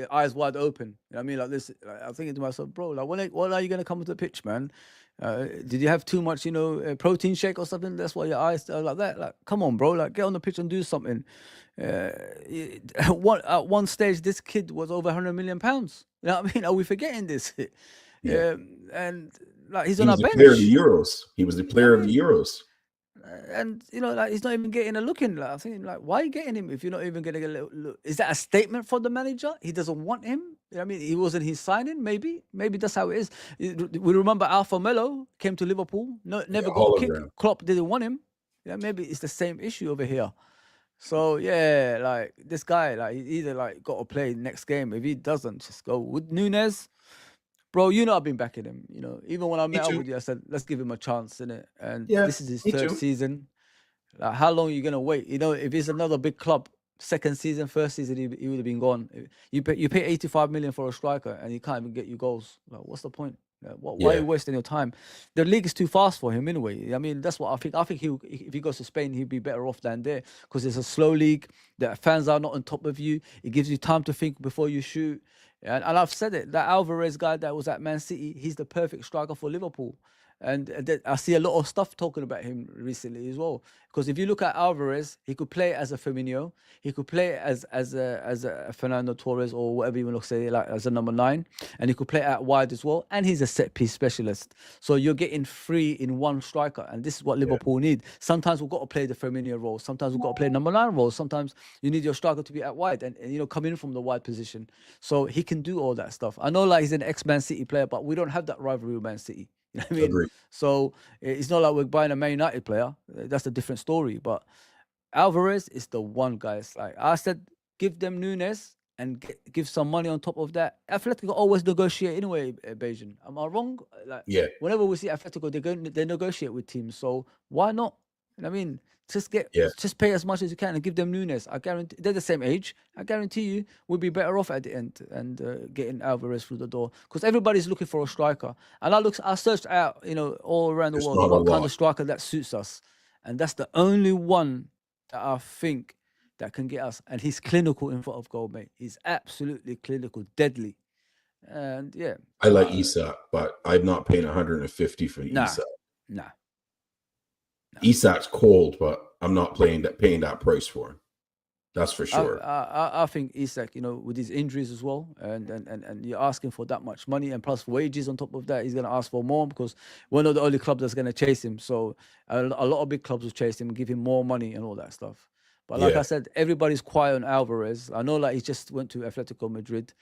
S2: eyes wide open. You know what I mean? Like this, I'm thinking to myself, bro, like when are you gonna come to the pitch, man? Did you have too much, protein shake or something? That's why your eyes are like that. Like, come on, bro. Like, get on the pitch and do something. At one stage, this kid was over £100 million. You know what I mean? Are we forgetting this?
S1: Yeah.
S2: And like he's on our bench.
S1: He was the player of the Euros. He was the player of the Euros.
S2: And like he's not even getting a look in. Like, I think, like, why are you getting him if you're not even getting a look? Is that a statement for the manager? He doesn't want him. You know what I mean, he wasn't his signing. Maybe that's how it is. We remember Alpha Melo came to Liverpool. Never got a kick. Klopp didn't want him. Yeah, maybe it's the same issue over here. So yeah, like this guy, like he either like got to play next game. If he doesn't, just go with Nunes. Bro, I've been backing him. Even when I met up with you, I said, let's give him a chance, innit? And this is his third season. Like, how long are you gonna wait? If it's another big club, second season, first season, he would have been gone. You pay 85 million for a striker, and he can't even get you goals. Like, what's the point? Why are you wasting your time? The league is too fast for him anyway. I mean, that's what I think. I think if he goes to Spain, he'd be better off than there because it's a slow league. The fans are not on top of you. It gives you time to think before you shoot. And I've said it. That Alvarez guy that was at Man City, he's the perfect striker for Liverpool. And I see a lot of stuff talking about him recently as well. Because if you look at Alvarez, he could play as a Firmino, he could play as a Fernando Torres or whatever you want to say, like as a number 9, and he could play out wide as well. And he's a set piece specialist. So you're getting 3 in one striker, and this is what Liverpool need. Sometimes we've got to play the Firmino role. Sometimes we've got to play number 9 role. Sometimes you need your striker to be out wide and come in from the wide position. So he can do all that stuff. I know like he's an ex-Man City player, but we don't have that rivalry with Man City. You know what I mean?
S1: Agreed.
S2: So it's not like we're buying a Man United player. That's a different story. But Alvarez is the one, guys. Like I said, give them Nunes and give some money on top of that. Atletico always negotiate anyway, Bajan. Am I wrong? Like,
S1: Yeah.
S2: whenever we see Atletico, they negotiate with teams. So why not? You know what I mean? Just pay as much as you can and give them Nunes. I guarantee they're the same age. I guarantee you we'll be better off at the end and getting Alvarez through the door because everybody's looking for a striker. And I searched out, all around the
S1: There's
S2: world
S1: not a
S2: what kind
S1: lot.
S2: of striker that suits us, and that's the only one that I think that can get us. And he's clinical in front of goal, mate. He's absolutely clinical, deadly, and yeah.
S1: I like Isak, but I'm not paying 150 for Isak.
S2: Nah.
S1: Isak's cold, but I'm not paying that price for him. That's for sure.
S2: I think Isak, with his injuries as well, and you're asking for that much money and plus wages on top of that, he's going to ask for more because we're not the only club that's going to chase him. So a lot of big clubs will chase him and give him more money and all that stuff. But like I said, everybody's quiet on Alvarez. I know like he just went to Atletico Madrid.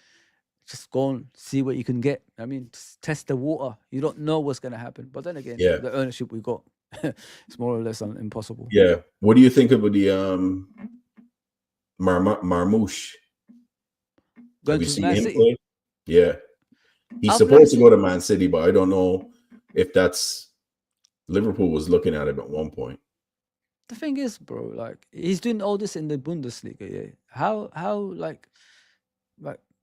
S2: Just go and see what you can get. I mean, just test the water. You don't know what's going to happen. But then again, the ownership we got, it's more or less impossible.
S1: Yeah. What do you think of the Marmoush? Have you seen him play? Yeah. He's supposed to go to Man City, but I don't know if that's Liverpool was looking at him at one point.
S2: The thing is, bro, like he's doing all this in the Bundesliga. Yeah. How like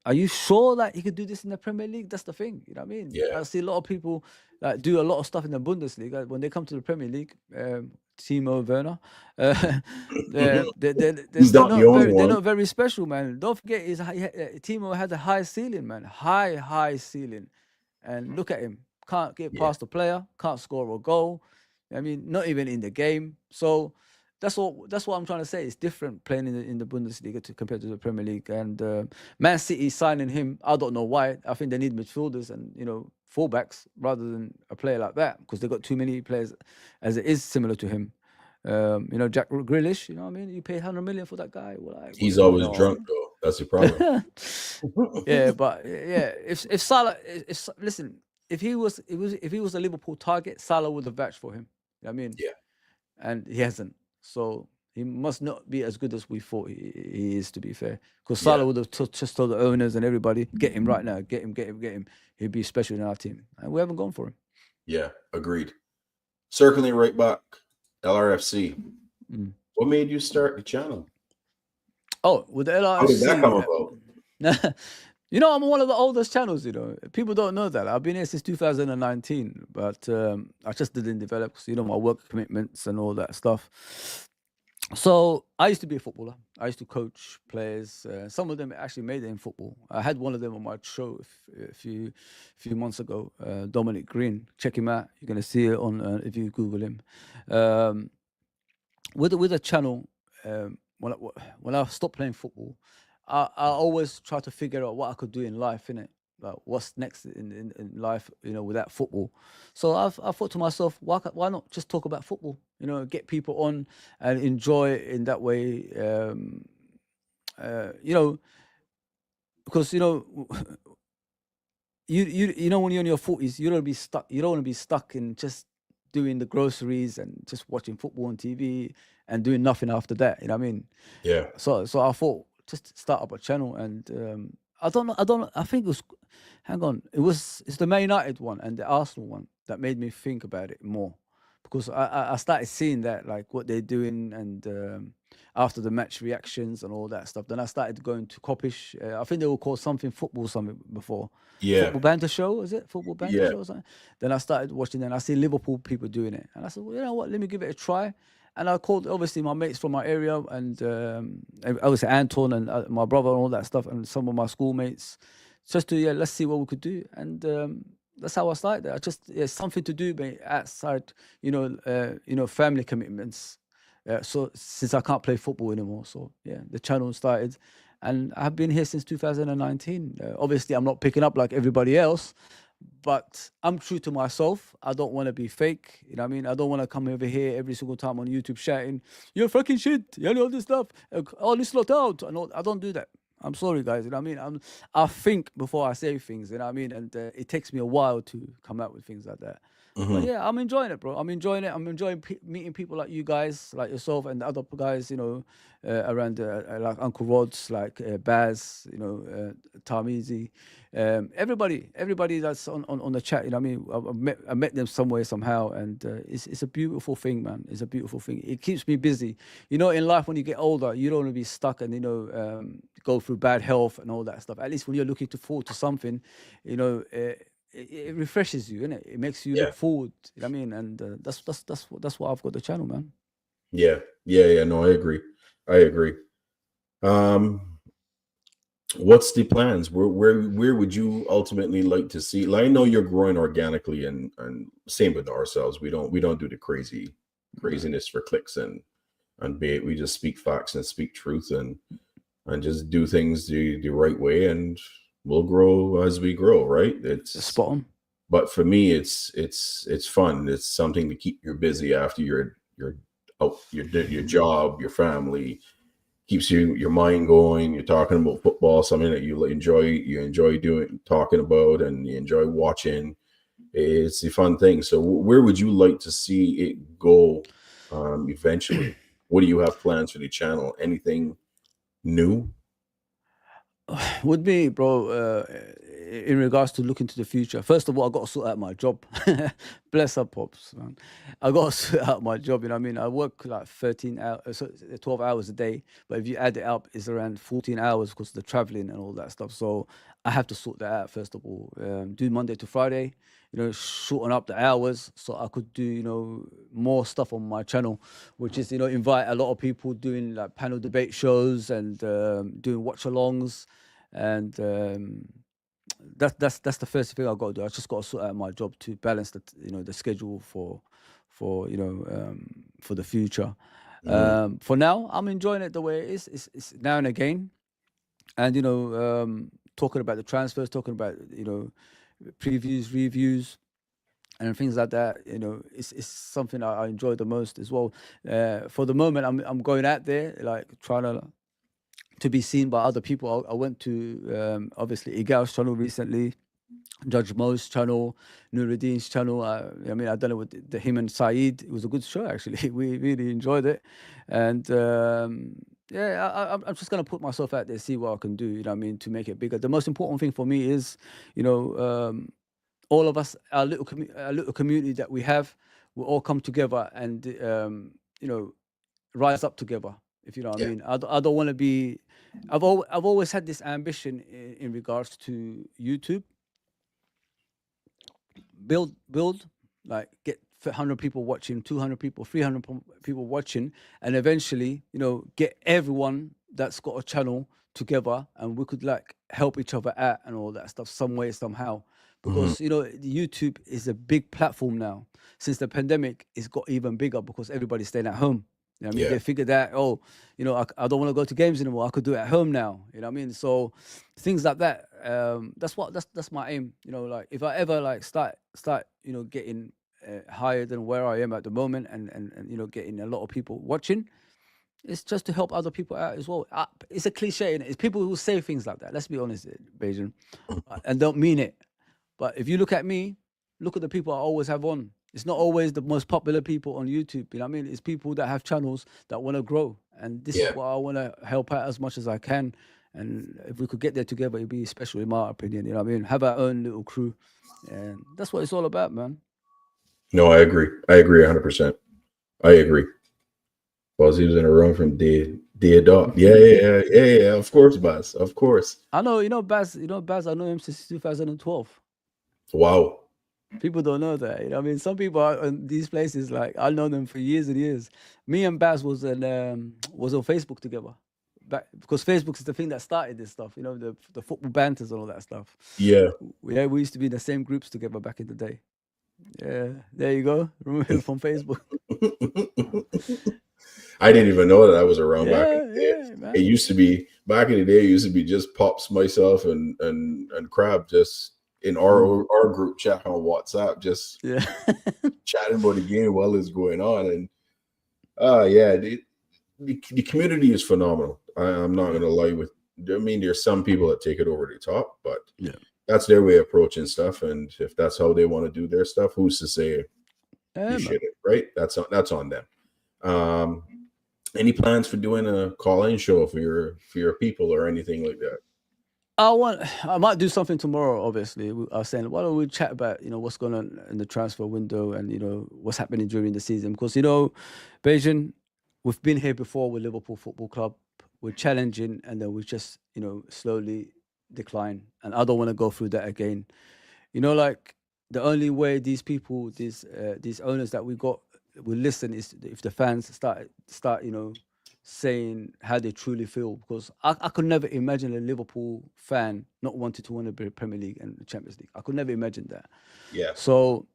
S2: are you sure that he could do this in the Premier League? That's the thing. You know what I mean?
S1: Yeah.
S2: I see a lot of people like do a lot of stuff in the Bundesliga. When they come to the Premier League, Timo Werner, they're not very special, man. Don't forget, Timo had a high ceiling, man. High ceiling. And look at him. Can't get past the player. Can't score a goal. I mean, not even in the game. So that's what I'm trying to say. It's different playing in the Bundesliga compared to the Premier League. And Man City signing him, I don't know why. I think they need midfielders and fullbacks rather than a player like that because they got too many players as it is similar to him. Jack Grealish. You know what I mean? You pay 100 million for that guy.
S1: He's always drunk though. That's the problem.
S2: Yeah, but yeah, if Salah, listen, if he was a Liverpool target, Salah would have vouched for him. You know what I mean?
S1: Yeah.
S2: And he hasn't. So he must not be as good as we thought he is, to be fair. Because Salah would have just told the owners and everybody, get him right now, get him. He'd be special in our team. And we haven't gone for him.
S1: Yeah, agreed. Circling right back, Lrfc. What made you start the channel?
S2: Oh, with the Lrfc.
S1: How did that come about?
S2: I'm one of the oldest channels, People don't know that. I've been here since 2019, but I just didn't develop because, my work commitments and all that stuff. So I used to be a footballer. I used to coach players. Some of them actually made it in football. I had one of them on my show a few months ago, Dominic Green. Check him out. You're going to see it on if you Google him. With a channel, when I stopped playing football, I always try to figure out what I could do in life, innit? Like what's next in life, without football. So I thought to myself, why not just talk about football? Get people on and enjoy it in that way. Because when you're in your 40s, you don't want to be stuck in just doing the groceries and just watching football on TV and doing nothing after that. You know what I mean?
S1: Yeah.
S2: So I thought just start up a channel and I don't know. I think it was. Hang on. It's the Man United one and the Arsenal one that made me think about it more, because I started seeing that, like what they're doing, and after the match reactions and all that stuff. Then I started going to Kopish. I think they were called something before.
S1: Yeah.
S2: Football Banter Show, is it? Football Banter
S1: Yeah.
S2: Show or something. Then I started watching it and I see Liverpool people doing it. And I said, well, you know what? Let me give it a try. And I called, obviously, my mates from my area, and obviously Anton and my brother and all that stuff, and some of my schoolmates, just to, let's see what we could do. And that's how I started. I just it's something to do, mate, outside, family commitments. So since I can't play football anymore, so yeah, the channel started, and I've been here since 2019. Obviously, I'm not picking up like everybody else, but I'm true to myself. I don't want to be fake. You know what I mean? I don't want to come over here every single time on YouTube shouting, "You're fucking shit," all this stuff, all this lot out. I don't do that. I'm sorry, guys. You know what I mean? I think before I say things. You know what I mean? And it takes me a while to come out with things like that. But
S1: Hmm.
S2: yeah, I'm enjoying it, bro. I'm enjoying it. I'm enjoying meeting people like you guys, like yourself, and the other guys, around like Uncle Rod's, like Baz, Tarmizi, everybody that's on the chat. You know, what I mean, I met them somewhere somehow, and it's a beautiful thing, man. It's a beautiful thing. It keeps me busy. You know, in life when you get older, you don't want to be stuck and go through bad health and all that stuff. At least when you're looking to forward to something, you know. It refreshes you, innit? It makes you
S1: Yeah.
S2: look forward. You know what I mean? And that's why I've got the channel, man.
S1: Yeah. Yeah. Yeah. No, I agree. I agree. Um, what's the plans? Where would you ultimately like to see? Like, I know you're growing organically, and same with ourselves. We don't do the
S2: No.
S1: craziness for clicks and bait. We just speak facts and speak truth and just do things the right way, and we'll grow as we grow, right? It's
S2: Spot on.
S1: But for me, it's fun. It's something to keep you busy after your out your job, your family, keeps your mind going. You're talking about football, something that you enjoy doing, talking about, and you enjoy watching. It's a fun thing. So where would you like to see it go eventually? What do you have plans for the channel? Anything new?
S2: With me, bro, in regards to looking to the future, first of all, I got to sort out my job. Bless up, pops, man. I got to sort out my job. You know what I mean? I work like 13 hours, 12 hours a day. But if you add it up, it's around 14 hours because of the traveling and all that stuff. So I have to sort that out, first of all. Do Monday to Friday, shorten up the hours so I could do, more stuff on my channel, which is, invite a lot of people doing like panel debate shows and doing watch alongs and that's the first thing I got to do. I just got to sort out my job to balance the schedule for the future.
S1: Mhm.
S2: For now, I'm enjoying it the way it is. It's now and again, and talking about the transfers, talking about previews, reviews, and things like that. It's something I enjoy the most as well. For the moment, I'm going out there like trying to be seen by other people. I went to obviously Igal's channel recently, Judge Mo's channel, Nuruddin's channel. I mean, I done it with him and Saeed. It was a good show actually. We really enjoyed it, and yeah, I'm just gonna put myself out there, see what I can do. You know what I mean, to make it bigger. The most important thing for me is, you know, all of us, our little community that we have, will all come together and you know rise up together. If you know what I
S1: Yeah.
S2: mean, I don't want to be. I've always had this ambition in regards to YouTube. Build, like get 100 people watching, 200 people, 300 people watching, and eventually, get everyone that's got a channel together, and we could like help each other out and all that stuff some way somehow.
S1: Mhm.
S2: Because YouTube is a big platform now. Since the pandemic, it's got even bigger because everybody's staying at home. You know what I mean?
S1: Yeah.
S2: They figured that, oh, I don't want to go to games anymore. I could do it at home now. You know what I mean? So things like that. That's my aim. Like if I ever like start getting higher than where I am at the moment, and getting a lot of people watching, it's just to help other people out as well. It's a cliche, and it's people who say things like that. Let's be honest, Beijing, and don't mean it. But if you look at me, look at the people I always have on. It's not always the most popular people on YouTube. You know what I mean? It's people that have channels that want to grow. And this is
S1: Yeah.
S2: what I want to help out as much as I can. And if we could get there together, it'd be special in my opinion. You know what I mean? Have our own little crew. And that's what it's all about, man.
S1: No, I agree. I agree 100%. I agree. Because he was in a room from dead dog. Yeah, yeah, yeah, yeah, yeah. Of course, boss. Of course.
S2: I know, Baz, I know him since 2012.
S1: Wow.
S2: People don't know that. You know what I mean? Some people are in these places, like, I know them for years and years. Me and Baz was on Facebook together. back because Facebook is the thing that started this stuff. You know, the football banters and all that stuff.
S1: Yeah.
S2: Yeah, we used to be in the same groups together back in the day. Yeah, there you go. Remove from Facebook.
S1: I didn't even know that I was around back in
S2: Yeah,
S1: the day.
S2: yeah, man.
S1: It used to be back in the day. It used to be just Pops, myself, and Crab just in our group chat on WhatsApp, just
S2: Yeah.
S1: chatting about the game while it's going on. And yeah, the community is phenomenal. I'm not gonna lie with. I mean, there's some people that take it over the top, but
S2: Yeah.
S1: that's their way of approaching stuff. And if that's how they want to do their stuff, who's to say
S2: Yeah,
S1: you
S2: man.
S1: shouldn't? Right? That's on them. Any plans for doing a call-in show for your people or anything like that?
S2: I might do something tomorrow. Obviously, I was saying, why don't we chat about what's going on in the transfer window and what's happening during the season? Because Beijing, we've been here before with Liverpool Football Club. We're challenging, and then we just slowly decline. And I don't want to go through that again. Like the only way these people, these owners that we got will listen is if the fans start saying how they truly feel. Because I could never imagine a Liverpool fan not wanting to win the Premier League and the Champions League. I could never imagine that.
S1: Yeah.
S2: So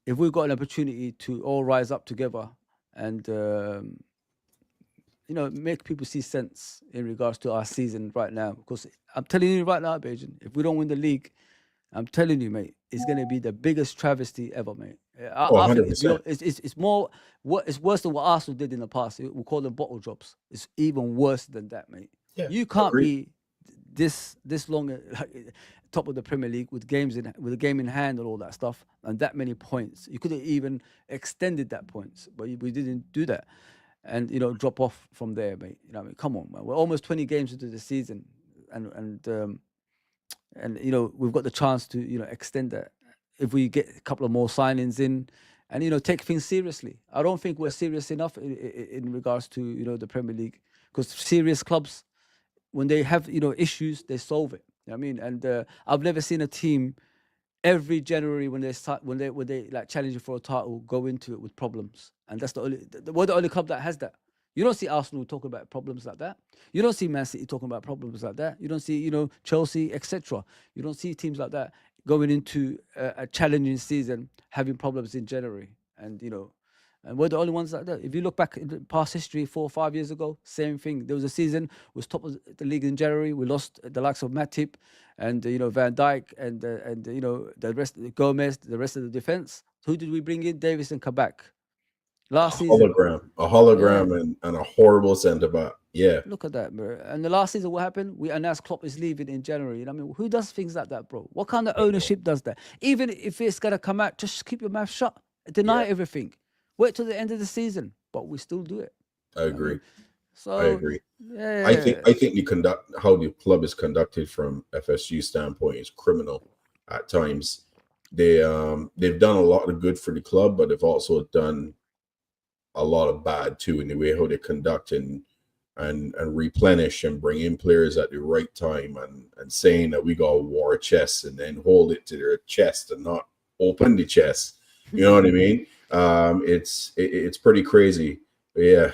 S2: if we've got an opportunity to all rise up together and make people see sense in regards to our season right now, because I'm telling you right now, Beijing, if we don't win the league, I'm telling you, mate, it's gonna be the biggest travesty ever, mate.
S1: Oh,
S2: I think it's
S1: 100%.
S2: beyond. It's more. It's worse than what Arsenal did in the past. We call them bottle drops. It's even worse than that, mate.
S1: Yeah,
S2: You can't
S1: agreed.
S2: be this long top of the Premier League with a game in hand and all that stuff and that many points. You could have even extended that points, but we didn't do that, and drop off from there, mate. I mean, come on, man. We're almost 20 games into the season, and we've got the chance to extend that if we get a couple of more signings in and take things seriously. I don't think we're serious enough in regards to the Premier League, because serious clubs, when they have issues, they solve it. You know what I mean? And I've never seen a team every January when they start when they like challenging for a title go into it with problems, and that's we're the only club that has that. You don't see Arsenal talking about problems like that. You don't see Man City talking about problems like that. You don't see Chelsea, etc. You don't see teams like that going into a challenging season having problems in January, and we're the only ones like that. If you look back in the past history, 4 or 5 years ago, same thing. There was a season, was top of the league in January. We lost the likes of Matip and Van Dijk and the rest, Gomez, the rest of the defense. Who did we bring in? Davis and Kabak. Last season.
S1: A
S2: Yeah.
S1: hologram, and a horrible centre back. Yeah.
S2: Look at that, bro. And the last season, what happened? We announced Klopp is leaving in January. I mean, who does things like that, bro? What kind of ownership does that? Even if it's gonna come out, just keep your mouth shut. Deny
S1: Yeah.
S2: everything. Wait till the end of the season, but we still do it.
S1: I
S2: I
S1: agree.
S2: mean,
S1: I
S2: so
S1: agree.
S2: yeah,
S1: I think how the club is conducted from FSG standpoint is criminal at times. They've done a lot of good for the club, but they've also done a lot of bad too in the way how they conduct and replenish and bring in players at the right time, and saying that we got war chest and then hold it to their chest and not open the chest. You know what I mean? It's pretty crazy. But yeah.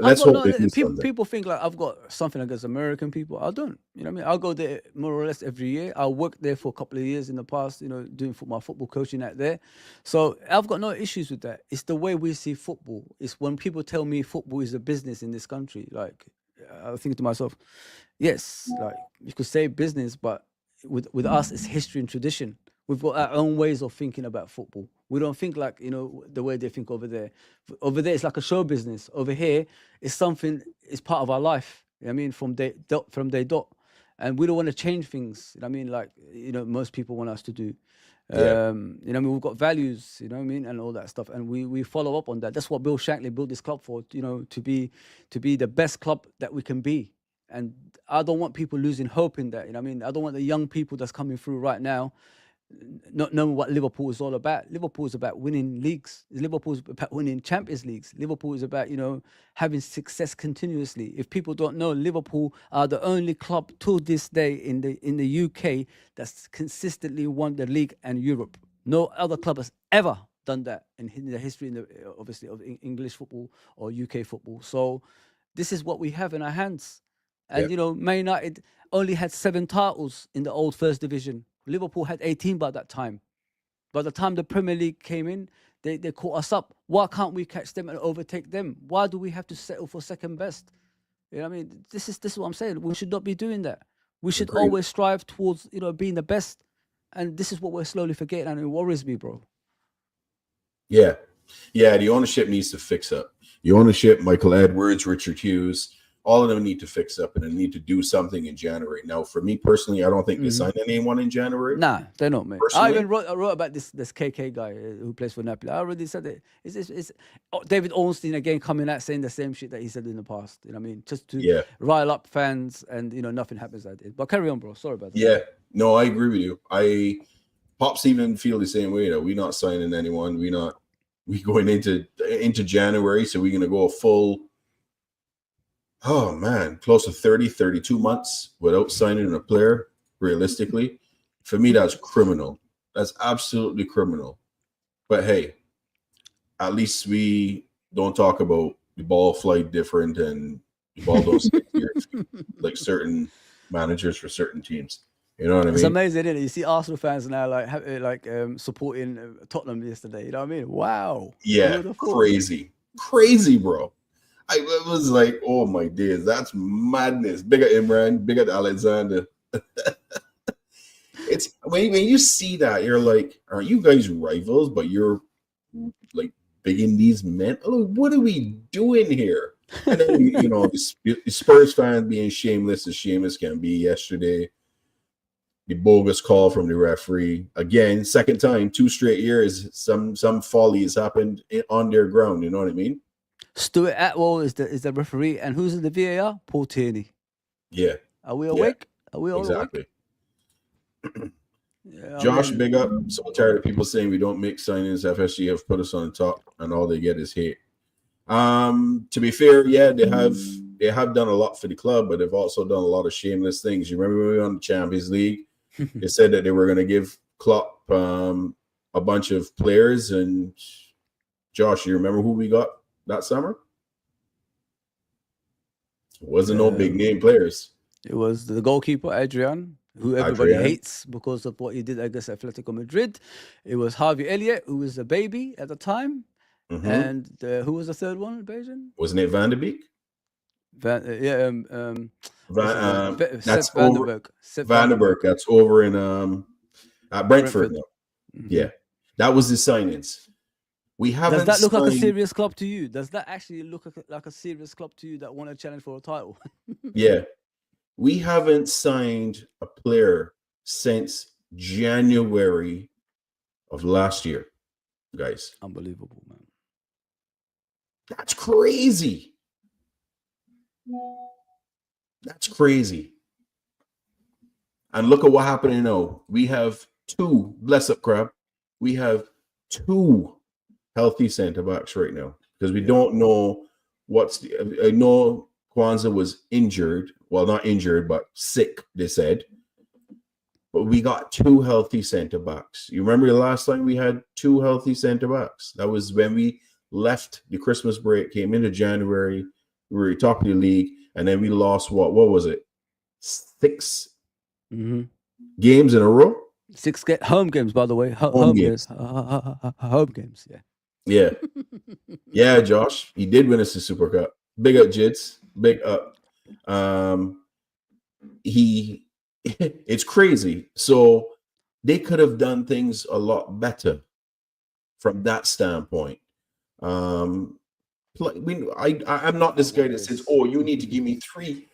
S2: I've
S1: Let's
S2: got
S1: hope
S2: no
S1: they do
S2: people.
S1: something.
S2: People think like I've got something against American people. I don't. You know what I mean? I'll go there more or less every year. I worked there for a couple of years in the past. Doing my football coaching out there. So I've got no issues with that. It's the way we see football. It's when people tell me football is a business in this country. Like I think to myself, yes, like you could say business, but with us, it's history and tradition. We've got our own ways of thinking about football. We don't think like the way they think over there. Over there, it's like a show business. Over here, it's something. It's part of our life. You know what I mean, from day dot, and we don't want to change things. You know what I mean, like most people want us to do.
S1: Yeah.
S2: I mean, we've got values. You know what I mean, and all that stuff, and we follow up on that. That's what Bill Shankly built this club for. To be the best club that we can be. And I don't want people losing hope in that. You know what I mean, I don't want the young people that's coming through right now not knowing what Liverpool is all about. Liverpool is about winning leagues. Liverpool is about winning Champions Leagues. Liverpool is about having success continuously. If people don't know, Liverpool are the only club to this day in the UK that's consistently won the league and Europe. No other club has ever done that in the history, obviously, of English football or UK football. So this is what we have in our hands. And
S1: Yep.
S2: you know, Man United only had 7 titles in the old First Division. Liverpool had 18 by that time. By the time the Premier League came in, they caught us up. Why can't we catch them and overtake them? Why do we have to settle for second best? You know what I mean? This is what I'm saying. We should not be doing that. We should
S1: Agreed.
S2: always strive towards, you know, being the best. And this is what we're slowly forgetting, and it worries me, bro.
S1: Yeah. Yeah, the ownership needs to fix up. The ownership, Michael Edwards, Richard Hughes, all of them need to fix up and they need to do something in January. Now, for me personally, I don't think they signed anyone in January.
S2: Nah, they're not, mate.
S1: Personally?
S2: I even wrote about this KK guy who plays for Napoli. I already said it. It's David Ornstein again coming out saying the same shit that he said in the past. You know what I mean? Just to rile up fans, and you know nothing happens at it. But carry on, bro. Sorry about that.
S1: Yeah, no, I agree with you. Pops even feel the same way. We're not signing anyone. We going into January, so we're gonna go a full. Oh man, close to 30, 32 months without signing a player. Realistically, for me, that's criminal. That's absolutely criminal. But hey, at least we don't talk about the ball flight different and the ball don't stick to your feet like certain managers for certain teams. You know what I mean?
S2: It's amazing, isn't it? You see Arsenal fans now like supporting Tottenham yesterday. You know what I mean? Wow.
S1: Yeah, crazy, bro. I was like, oh my days, that's madness. Big at Imran, big at Alexander. It's when you see that, you're like, are you guys rivals? But you're like bigging these men. Oh, what are we doing here? And then you know, the Spurs fans being shameless as shameless can be yesterday. The bogus call from the referee again, second time, 2 straight years. Some folly has happened on their ground. You know what I mean?
S2: Stuart Atwell is the referee, and who's in the VAR? Paul Tierney.
S1: Yeah.
S2: Are we awake? Are we all
S1: exactly.
S2: awake? Yeah,
S1: Josh, big up. So tired of people saying we don't make signings. FSG have put us on the top, and all they get is hate. To be fair, yeah, they have done a lot for the club, but they've also done a lot of shameless things. You remember when we were on the Champions League? They said that they were going to give Klopp a bunch of players, and Josh, you remember who we got that summer? It wasn't no big name players.
S2: It was the goalkeeper, Adrian, who everybody hates because of what he did against Atletico Madrid. It was Harvey Elliott, who was a baby at the time. And who was the third one, Bajan?
S1: Wasn't it Van de Beek?
S2: That's
S1: Vandenberg. That's over in at Brentford now. Yeah, that was the signings. We haven't.
S2: Does that look like a serious club to you? Does that actually look like a serious club to you that want to challenge for a title?
S1: Yeah, we haven't signed a player since January of last year, guys.
S2: Unbelievable, man.
S1: That's crazy. That's crazy. And look at what happened now. We have 2, bless up, Crab. We have 2 healthy center backs right now because we don't know I know Kwanzaa was injured. Well, not injured, but sick, they said. But we got 2 healthy center backs. You remember the last time we had 2 healthy center backs? That was when we left the Christmas break, came into January, we were top of the league, and then we lost what was it? 6 games in a row?
S2: 6 home games, by the way. Home games. Home games, yeah.
S1: Yeah. Yeah, Josh. He did win us the Super Cup. Big up, Jids. Big up. It's crazy. So they could have done things a lot better from that standpoint. I'm not this guy that says, "Oh, you need to give me three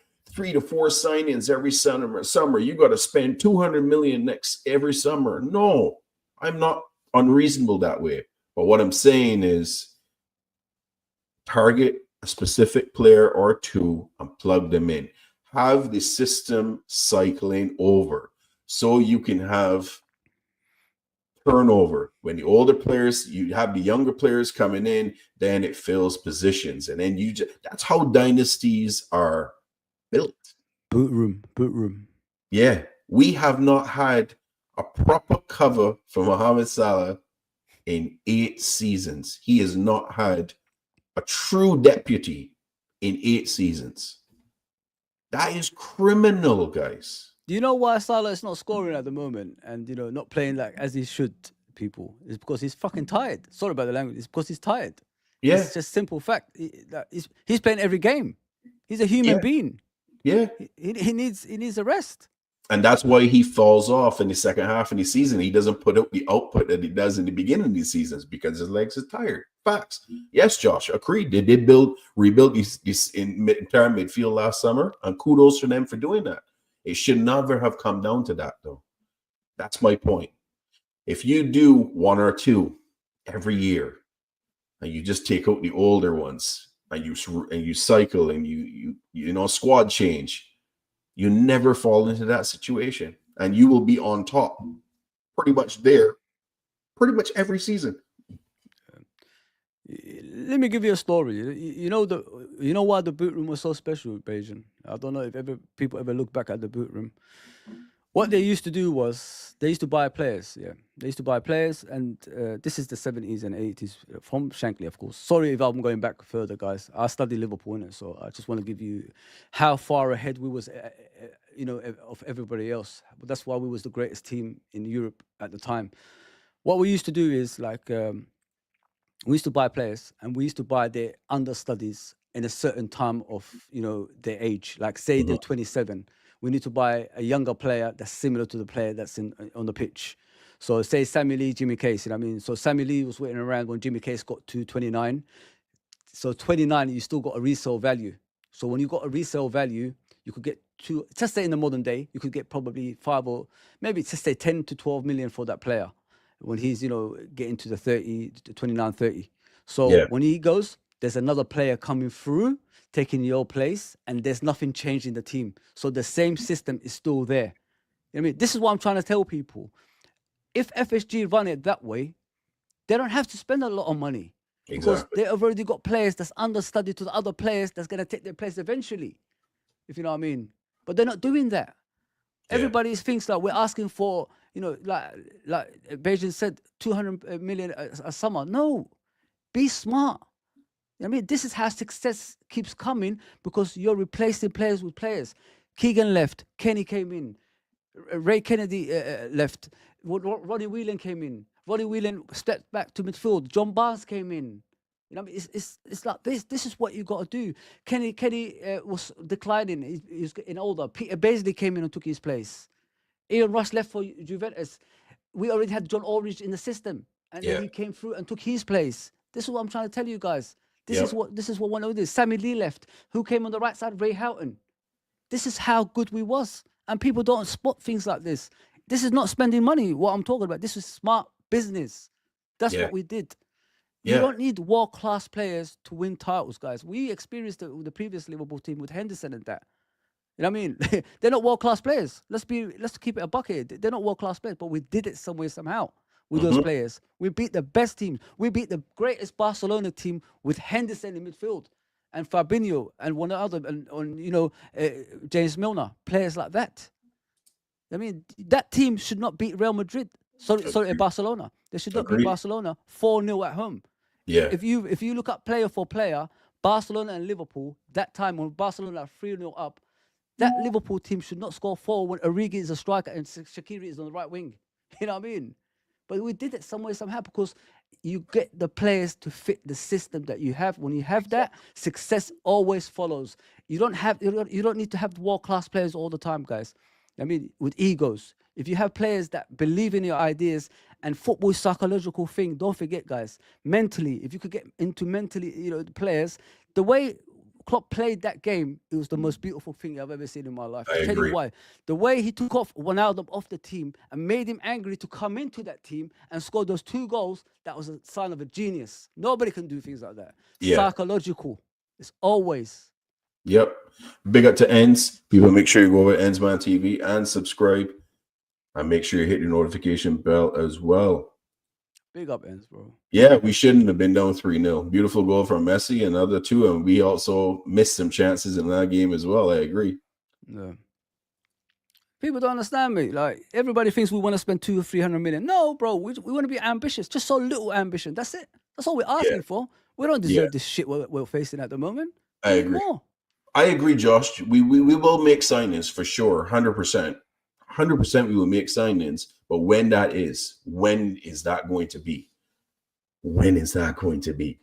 S1: to 4 signings every summer. You got to spend 200 million every summer." No, I'm not unreasonable that way. But what I'm saying is, target a specific player or 2 and plug them in. Have the system cycling over so you can have turnover. When the older players, you have the younger players coming in, then it fills positions. And then that's how dynasties are built.
S2: Boot room.
S1: Yeah. We have not had a proper cover for Mohamed Salah in 8 seasons. He has not had a true deputy in 8 seasons. That is criminal, guys.
S2: Do you know why Salah is not scoring at the moment and not playing like as he should? People, it's because he's fucking tired. Sorry about the language. It's because he's tired.
S1: Yeah.
S2: It's just simple fact. He's playing every game. He's a human being.
S1: Yeah.
S2: He needs a rest.
S1: And that's why he falls off in the second half of the season. He doesn't put out the output that he does in the beginning of these seasons because his legs are tired. Facts. Yes, Josh, agreed. They did rebuild these entire midfield last summer, and kudos to them for doing that. It should never have come down to that, though. That's my point. If you do one or two every year, and you just take out the older ones, and you cycle and you squad change, you never fall into that situation, and you will be on top, pretty much every season.
S2: Let me give you a story. You know why the boot room was so special, Beijing? I don't know if people ever look back at the boot room. What they used to do was they used to buy players. Yeah, they used to buy players, and this is the 70s and 80s from Shankly, of course. Sorry if I'm going back further, guys. I studied Liverpool in it, so I just want to give you how far ahead we was, of everybody else. But that's why we was the greatest team in Europe at the time. What we used to do is we used to buy players, and we used to buy their understudies in a certain time of their age. Like say they're 27. We need to buy a younger player that's similar to the player that's on the pitch. So say Sammy Lee, Jimmy Case, you know what I mean? So Sammy Lee was waiting around when Jimmy Case got to 29. So 29, you still got a resale value. So when you got a resale value, you could get just say in the modern day, you could get probably 5 or maybe just say 10 to 12 million for that player when he's, getting to the 30, 29, 30. So when he goes, there's another player coming through, taking your place, and there's nothing changed in the team. So the same system is still there. You know what I mean? This is what I'm trying to tell people. If FSG run it that way, they don't have to spend a lot of money.
S1: Exactly.
S2: Because they have already got players that's understudy to the other players that's going to take their place eventually. If you know what I mean. But they're not doing that. Everybody thinks like we're asking for, like Beijing said, 200 million a summer. No. Be smart. I mean, this is how success keeps coming because you're replacing players with players. Keegan left. Kenny came in. Ray Kennedy left. Ronnie Whelan came in. Ronnie Whelan stepped back to midfield. John Barnes came in. You know, what I mean, it's like this. This is what you got to do. Kenny was declining. He's getting older. Peter Beasley came in and took his place. Ian Rush left for Juventus. We already had John Aldridge in the system, and then he came through and took his place. This is what I'm trying to tell you guys. This is what one of this. Sammy Lee left. Who came on the right side? Ray Houghton. This is how good we was. And people don't spot things like this. This is not spending money, what I'm talking about. This is smart business. That's what we did. You don't need world-class players to win titles, guys. We experienced it with the previous Liverpool team with Henderson and that. You know what I mean? They're not world-class players. Let's keep it a bucket. They're not world-class players, but we did it some way, somehow. With those players. We beat the best team. We beat the greatest Barcelona team with Henderson in midfield and Fabinho and one other, and James Milner, players like that. I mean, that team should not beat Real Madrid. Sorry, Barcelona. They should not beat Barcelona 4-0 at home.
S1: Yeah.
S2: If you look up player for player, Barcelona and Liverpool, that time when Barcelona are 3-0 up, that Liverpool team should not score 4 when Origi is a striker and Shaqiri is on the right wing. You know what I mean? But we did it some way, somehow, because you get the players to fit the system that you have. When you have that, success always follows. You don't need to have world-class players all the time, guys. I mean, with egos. If you have players that believe in your ideas, and football is a psychological thing, don't forget, guys. Mentally, if you could get into the players, the way Klopp played that game, it was the most beautiful thing I've ever seen in my life.
S1: I
S2: I'll tell
S1: agree.
S2: you why. The way he took off Ronaldo off the team and made him angry to come into that team and score those 2 goals, that was a sign of a genius. Nobody can do things like that.
S1: Yeah.
S2: Psychological. It's always.
S1: Yep. Big up to Ends. People, make sure you go over to Endsman TV and subscribe. And make sure you hit the notification bell as well.
S2: Big up, Ends, bro.
S1: Yeah, we shouldn't have been down 3-0. Beautiful goal from Messi and other 2. And we also missed some chances in that game as well. I agree.
S2: Yeah. People don't understand me. Like, everybody thinks we want to spend 200 or 300 million. No, bro. We want to be ambitious. Just so little ambition. That's it. That's all we're asking for. We don't deserve this shit we're facing at the moment.
S1: I
S2: We need
S1: agree.
S2: more.
S1: I agree, Josh. We will make signings for sure, 100%. 100% we will make signings, but when is that going to be? When is that going to be?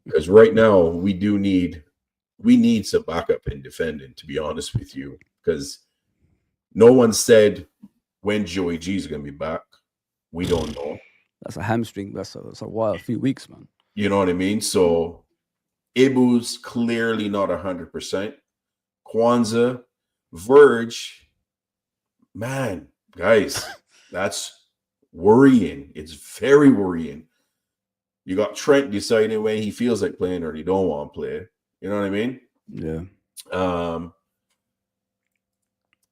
S1: Because right now we need some backup in defending, to be honest with you. Because no one said when Joey G is going to be back. We don't know.
S2: That's a hamstring. That's a while, a few weeks, man.
S1: You know what I mean? So Ibu's clearly not 100%. Kwanzaa, Verge, man, guys, that's worrying. It's very worrying. You got Trent deciding when he feels like playing or he don't want to play. You know what I mean?
S2: Yeah.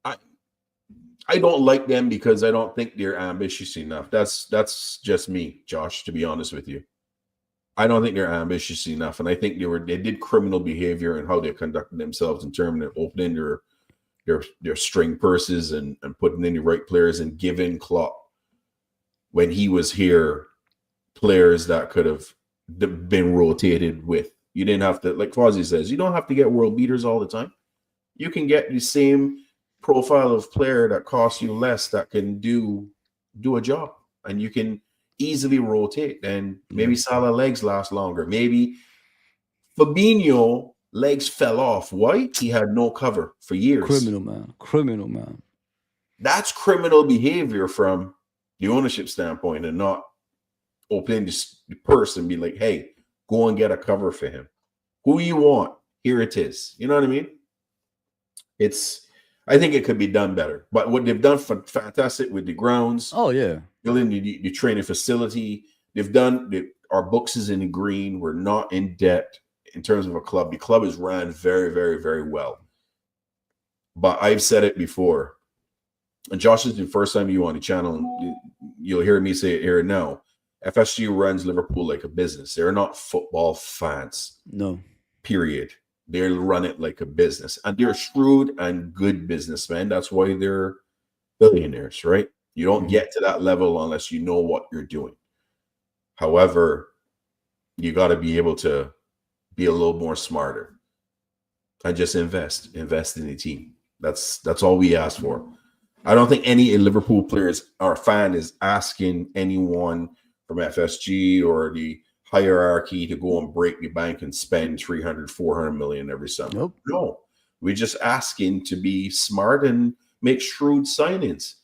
S1: I I don't like them because I don't think they're ambitious enough. That's just me, Josh, to be honest with you. I don't think they're ambitious enough. And I think they did criminal behavior and how they conducted themselves in terms of opening their string purses and putting in the right players and giving Klopp when he was here players that could have been rotated with. You didn't have to, like Fozzie says, you don't have to get world beaters all the time. You can get the same profile of player that costs you less that can do a job, and you can easily rotate. And maybe Salah legs last longer. Maybe Fabinho legs fell off. Why? He had no cover for years.
S2: Criminal, man. Criminal, man.
S1: That's criminal behavior from the ownership standpoint, and not opening the purse and be like, hey, go and get a cover for him. Who you want? Here it is. You know what I mean? I think it could be done better. But what they've done fantastic with the grounds.
S2: Oh, yeah.
S1: Building the training facility. They've done our books is in the green. We're not in debt in terms of a club. The club is ran very, very, very well. But I've said it before. And Josh, is the first time you on the channel, and you'll hear me say it here now. FSG runs Liverpool like a business. They're not football fans.
S2: No.
S1: Period. They run it like a business. And they're shrewd and good businessmen. That's why they're billionaires, right? You don't get to that level unless you know what you're doing. However, you got to be able to be a little more smarter and just invest in the team. That's all we ask for. I don't think any Liverpool players or fan is asking anyone from FSG or the hierarchy to go and break the bank and spend 300, 400 million every summer.
S2: Nope.
S1: No, we're just asking to be smart and make shrewd signings.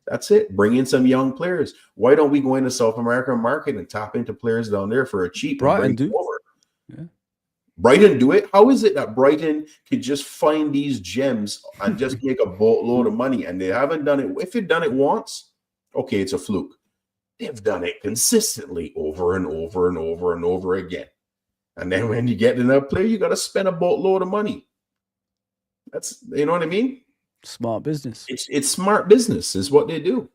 S1: That's it. Bring in some young players. Why don't we go into South American market and tap into players down there for a cheap?
S2: Brighton do.
S1: Over?
S2: Yeah.
S1: Brighton do it. How is it that Brighton could just find these gems and just make a boatload of money, and they haven't done it? If you've done it once, okay, it's a fluke. They've done it consistently over and over and over and over again. And then when you get another player, you got to spend a boatload of money. That's, you know what I mean?
S2: Smart business.
S1: It's smart business is what they do.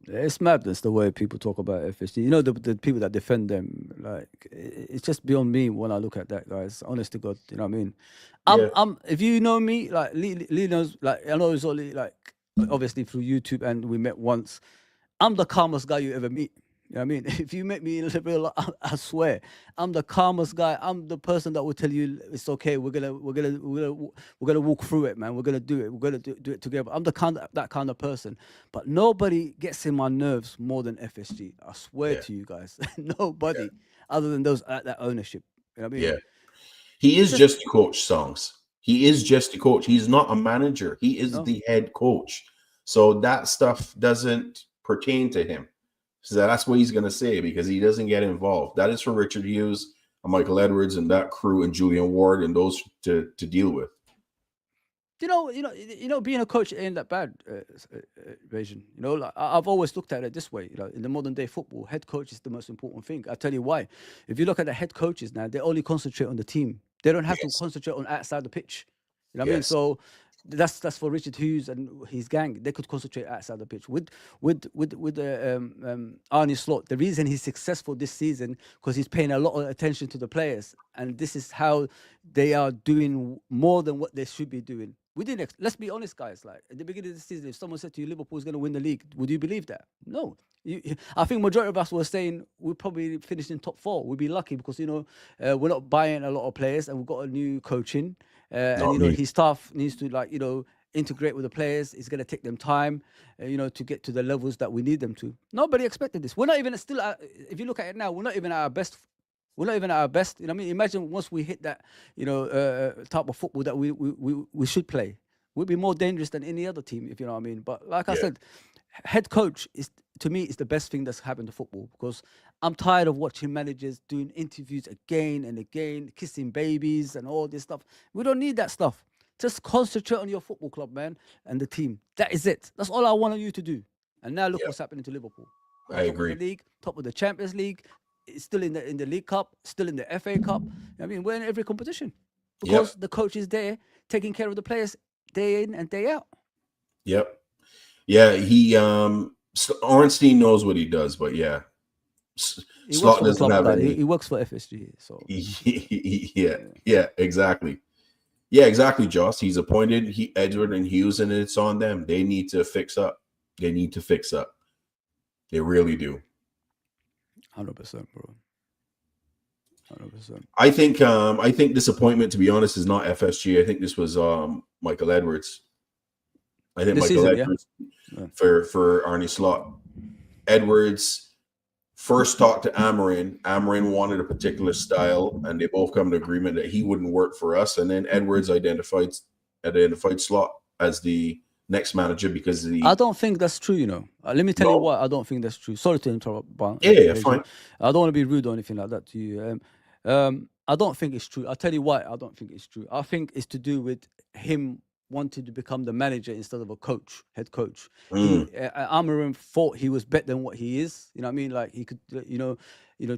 S2: It's madness the way people talk about FSG. You know, the people that defend them, like, it's just beyond me when I look at that, guys. Honest to God, you know what I mean? I'm if you know me, like Lee knows, like, I know it's only like obviously through YouTube and we met once. I'm the calmest guy you ever meet. You know what I mean? If you met me in real, I swear, I'm the calmest guy. I'm the person that will tell you it's okay. We're gonna walk through it, man. We're gonna do it. We're gonna do it together. I'm that kind of person. But nobody gets in my nerves more than FSG. I swear to you guys, nobody other than those at that ownership. You know what I mean?
S1: Yeah, he is just a coach, Songs. He is just a coach. He's not a manager. He is the head coach. So that stuff doesn't pertain to him. So that's what he's going to say, because he doesn't get involved. That is for Richard Hughes and Michael Edwards and that crew and Julian Ward and those to deal with. You
S2: know, being a coach ain't that bad, Rajan. You know, like, I've always looked at it this way. You know, in the modern day football, head coach is the most important thing. I'll tell you why. If you look at the head coaches now, they only concentrate on the team. They don't have to concentrate on outside the pitch. You know what I mean? So that's for Richard Hughes and his gang. They could concentrate outside the pitch. With Arne Slot, the reason he's successful this season because he's paying a lot of attention to the players, and this is how they are doing more than what they should be doing. We didn't. Let's be honest, guys. Like at the beginning of the season, if someone said to you Liverpool is going to win the league, would you believe that? No. I think majority of us were saying we'll probably finish in top four. We'd be lucky because we're not buying a lot of players and we've got a new coaching, and
S1: Not me.
S2: his staff needs to integrate with the players. It's going to take them time, to get to the levels that we need them to. Nobody expected this. We're not even still. If you look at it now, we're not even at our best. We're not even at our best. You know what I mean? Imagine once we hit that, type of football that we should play. We'd be more dangerous than any other team, if you know what I mean. But like I
S1: Yeah.
S2: said, head coach is, to me, is the best thing that's happened to football, because I'm tired of watching managers doing interviews again and again, kissing babies and all this stuff. We don't need that stuff. Just concentrate on your football club, man, and the team. That is it. That's all I want you to do. And now look
S1: Yeah.
S2: what's happening to Liverpool. We're
S1: I
S2: top of the
S1: agree.
S2: league, top of the Champions League, it's still in the League Cup, still in the FA Cup. I mean, we're in every competition because
S1: Yep.
S2: the coach is there taking care of the players day in and day out.
S1: Yep. Yeah. He Ornstein knows what he does, but yeah,
S2: He works
S1: Slot
S2: for the
S1: doesn't
S2: club,
S1: have
S2: but
S1: any.
S2: he works for FSG. So
S1: Yeah. Yeah. Exactly. Yeah. Exactly. Joss. He's appointed. Edward and Hughes, and it's on them. They need to fix up. They need to fix up. They really do.
S2: 100%, bro. 100%.
S1: I think disappointment, to be honest, is not FSG. I think this was Michael Edwards. I think
S2: This
S1: Michael
S2: season, yeah.
S1: Edwards
S2: Yeah.
S1: for Arnie Slot. Edwards first talked to Amarin. Amarin wanted a particular style, and they both come to agreement that he wouldn't work for us. And then Edwards identified Slot as the next manager because
S2: I don't think that's true, Let me tell you
S1: No.
S2: why I don't think that's true. Sorry to interrupt, but
S1: Yeah, fine.
S2: I don't want to be rude or anything like that to you. I don't think it's true. I'll tell you why I don't think it's true. I think it's to do with him wanted to become the manager instead of a coach, head coach. Amarim thought he was better than what he is. You know what I mean? Like he could,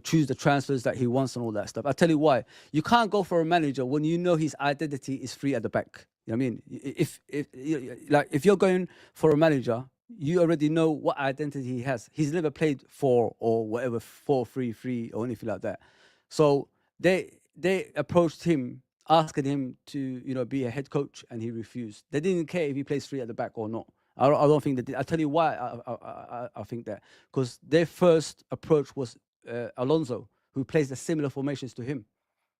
S2: choose the transfers that he wants and all that stuff. I'll tell you why. You can't go for a manager when you know his identity is free at the back. You know what I mean? If you're going for a manager, you already know what identity he has. He's never played 4 or whatever 4-3-3 or anything like that. So they approached him, asking him to be a head coach, and he refused. They didn't care if he plays 3 at the back or not. I don't think that. I'll tell you why I think that, because their first approach was Alonso, who plays the similar formations to him.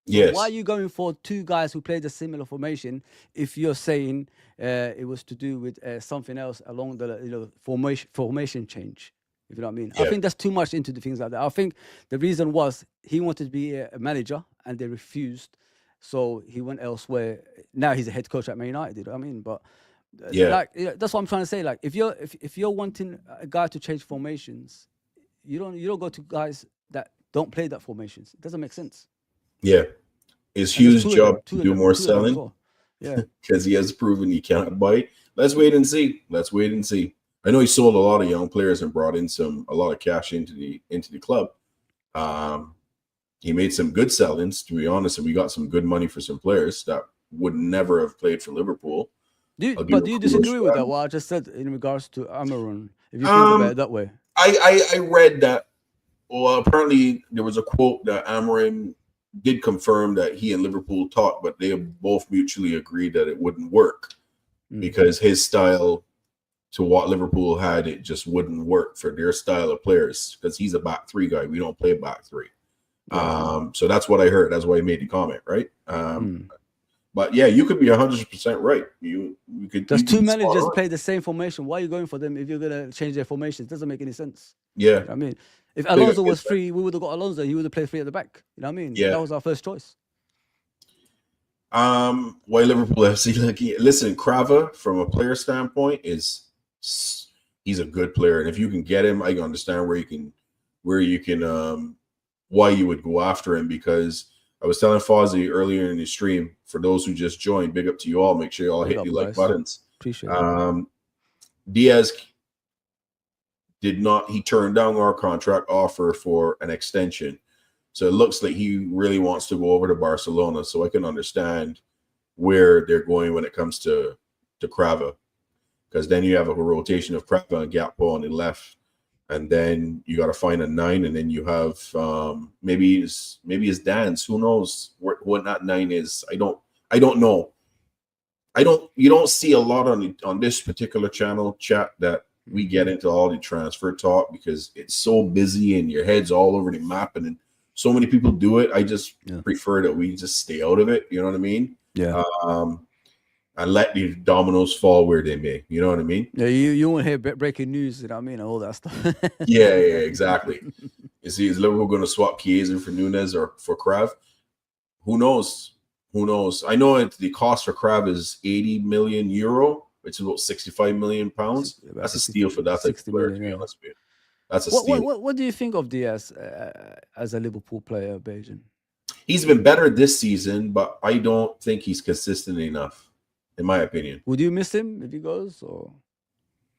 S2: So
S1: Yes.
S2: why are you going for 2 guys who played a similar formation if you're saying it was to do with something else along the formation change? If you know what I mean. I
S1: Yeah.
S2: think that's too much into the things like that. I think the reason was he wanted to be a manager and they refused, so he went elsewhere. Now he's a head coach at Man United. You know what I mean? But
S1: Yeah.
S2: that's what I'm trying to say. Like if you're wanting a guy to change formations, you don't go to guys that don't play that formations. It doesn't make sense.
S1: Yeah. It's
S2: And there's
S1: Hughes' job to do more
S2: two of them as
S1: selling
S2: well. Yeah.
S1: because he has proven he cannot bite. Let's wait and see. I know he sold a lot of young players and brought in a lot of cash into the club. He made some good sellings, to be honest, and we got some good money for some players that would never have played for Liverpool.
S2: Do you
S1: kudos
S2: disagree
S1: to
S2: with
S1: them.
S2: that? What I just said in regards to Amaron, if you think about it that way.
S1: I read that. Well, apparently there was a quote that Amarin did confirm that he and Liverpool talked, but they both mutually agreed that it wouldn't work because his style to what Liverpool had, it just wouldn't work for their style of players because he's a back 3 guy. We don't play back 3. So that's what I heard. That's why I made the comment, right? But yeah, you could be 100% right. You could.
S2: There's
S1: you
S2: 2
S1: could be
S2: managers
S1: spot on.
S2: play the same formation. Why are you going for them if you're gonna change their formations? It doesn't make any sense.
S1: Yeah.
S2: You know what I mean, if Alonso was free, we would have got Alonso. He would have played 3 at the back. You know what I mean?
S1: Yeah.
S2: That was our first choice.
S1: Why Liverpool FC? Listen, Crava from a player standpoint he's a good player, and if you can get him, I can understand why you would go after him. Because I was telling Fozzie earlier in the stream, for those who just joined, big up to you all. Make sure you all hit the like
S2: guys.
S1: buttons.
S2: Appreciate it.
S1: Diaz he turned down our contract offer for an extension. So it looks like he really wants to go over to Barcelona. So I can understand where they're going when it comes to Crava. Because then you have a rotation of Crava and Gakpo on the left. And then you got to find a 9. And then you have maybe it's Dan's. Who knows what that 9 is? I don't know. you don't see a lot on this particular channel, chat, that we get into all the transfer talk because it's so busy and your head's all over the map and so many people do it. I just prefer that we just stay out of it. You know what I mean?
S2: Yeah.
S1: And let the dominoes fall where they may. You know what I mean?
S2: Yeah, you won't hear breaking news, you know what I mean, and all that stuff.
S1: yeah, exactly. You see, is Liverpool going to swap Chiesa for Nunes or for Crab? Who knows? Who knows? I know the cost for Crab is 80 million euro, which is about 65 million pounds. That's a steal for that type of player, to be honest with you. That's a steal.
S2: What do you think of Diaz as a Liverpool player, Bajan?
S1: He's been better this season, but I don't think he's consistent enough, in my opinion.
S2: Would you miss him if he goes, or?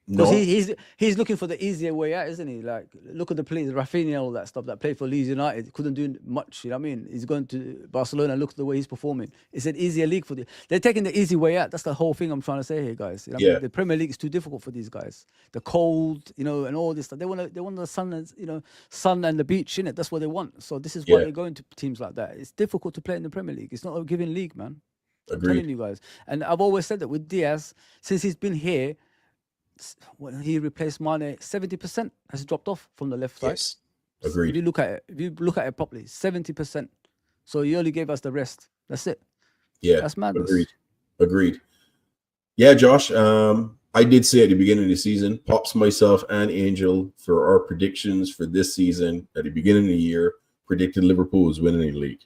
S1: No,
S2: Because he's looking for the easier way out, isn't he? Like, look at the players, Rafinha, all that stuff that played for Leeds United, couldn't do much. You know what I mean? He's going to Barcelona. Look at the way he's performing. It's an easier league for them. They're taking the easy way out. That's the whole thing I'm trying to say here, guys. You know what I mean? The Premier League is too difficult for these guys. The cold, and all this stuff. They want the sun and sun and the beach, innit? That's what they want. So this is why they're going to teams like that. It's difficult to play in the Premier League. It's not a given league, man. I'm telling you guys. And I've always said that with Diaz, since he's been here. When he replaced Mane, 70% has dropped off from the left side.
S1: Yes, agreed.
S2: If you look at it properly, 70%. So he only gave us the rest. That's it.
S1: Yeah,
S2: that's madness.
S1: Agreed. Yeah, Josh. I did say at the beginning of the season, Pops, myself, and Angel, for our predictions for this season at the beginning of the year, predicted Liverpool was winning the league.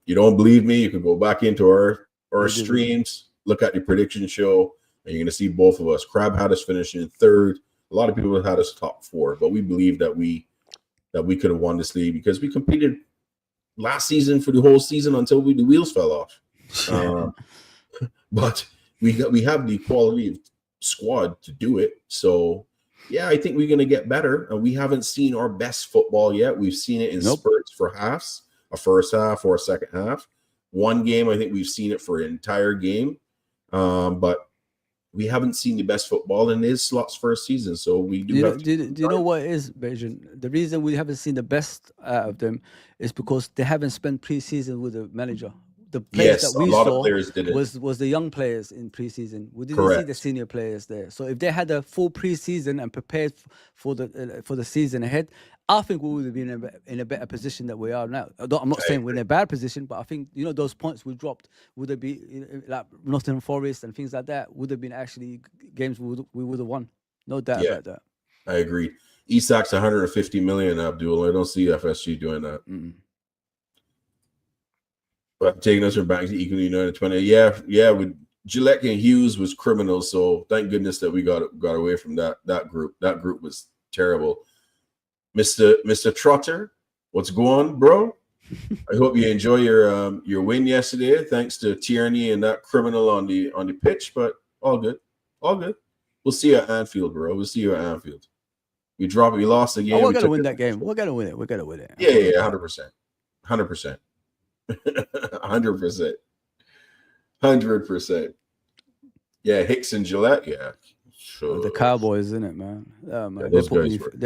S1: You don't believe me? You can go back into our streams, look at the prediction show. And you're going to see both of us. Crab had us finishing third. A lot of people had us top 4, but we believe that we could have won this league because we competed last season for the whole season until the wheels fell off. But we have the quality of squad to do it. So yeah, I think we're going to get better. And we haven't seen our best football yet. We've seen it in spurts for halves, a first half or a second half. One game, I think we've seen it for an entire game, but we haven't seen the best football in his Slot's first season, so we do.
S2: Do you know what it is, Bajan? The reason we haven't seen the best out of them is because they haven't spent preseason with the manager. The players that we saw was the young players in preseason. We didn't see the senior players there. So if they had a full preseason and prepared for the season ahead, I think we would have been in a better position that we are now. I'm not saying we're in a bad position, but I think those points we dropped would have been like Nottingham Forest and things like that would have been actually games we would have won. No doubt about that.
S1: I agree. Isak's 150 million, Abdul. I don't see FSG doing that. But taking us from banks equally 20. Yeah. With Gillette and Hughes was criminal. So thank goodness that we got away from that group. That group was terrible. Mr. Trotter, what's going on, bro? I hope you enjoy your win yesterday. Thanks to Tierney and that criminal on the pitch, but all good. We'll see you at Anfield, bro. We'll see you at Anfield. We lost the game.
S2: We're gonna win that game. We're gonna win it.
S1: Yeah, 100%. 100%. Yeah, Hicks and Gillette. Yeah.
S2: Sure. The Cowboys, isn't it, man? Yeah, man. They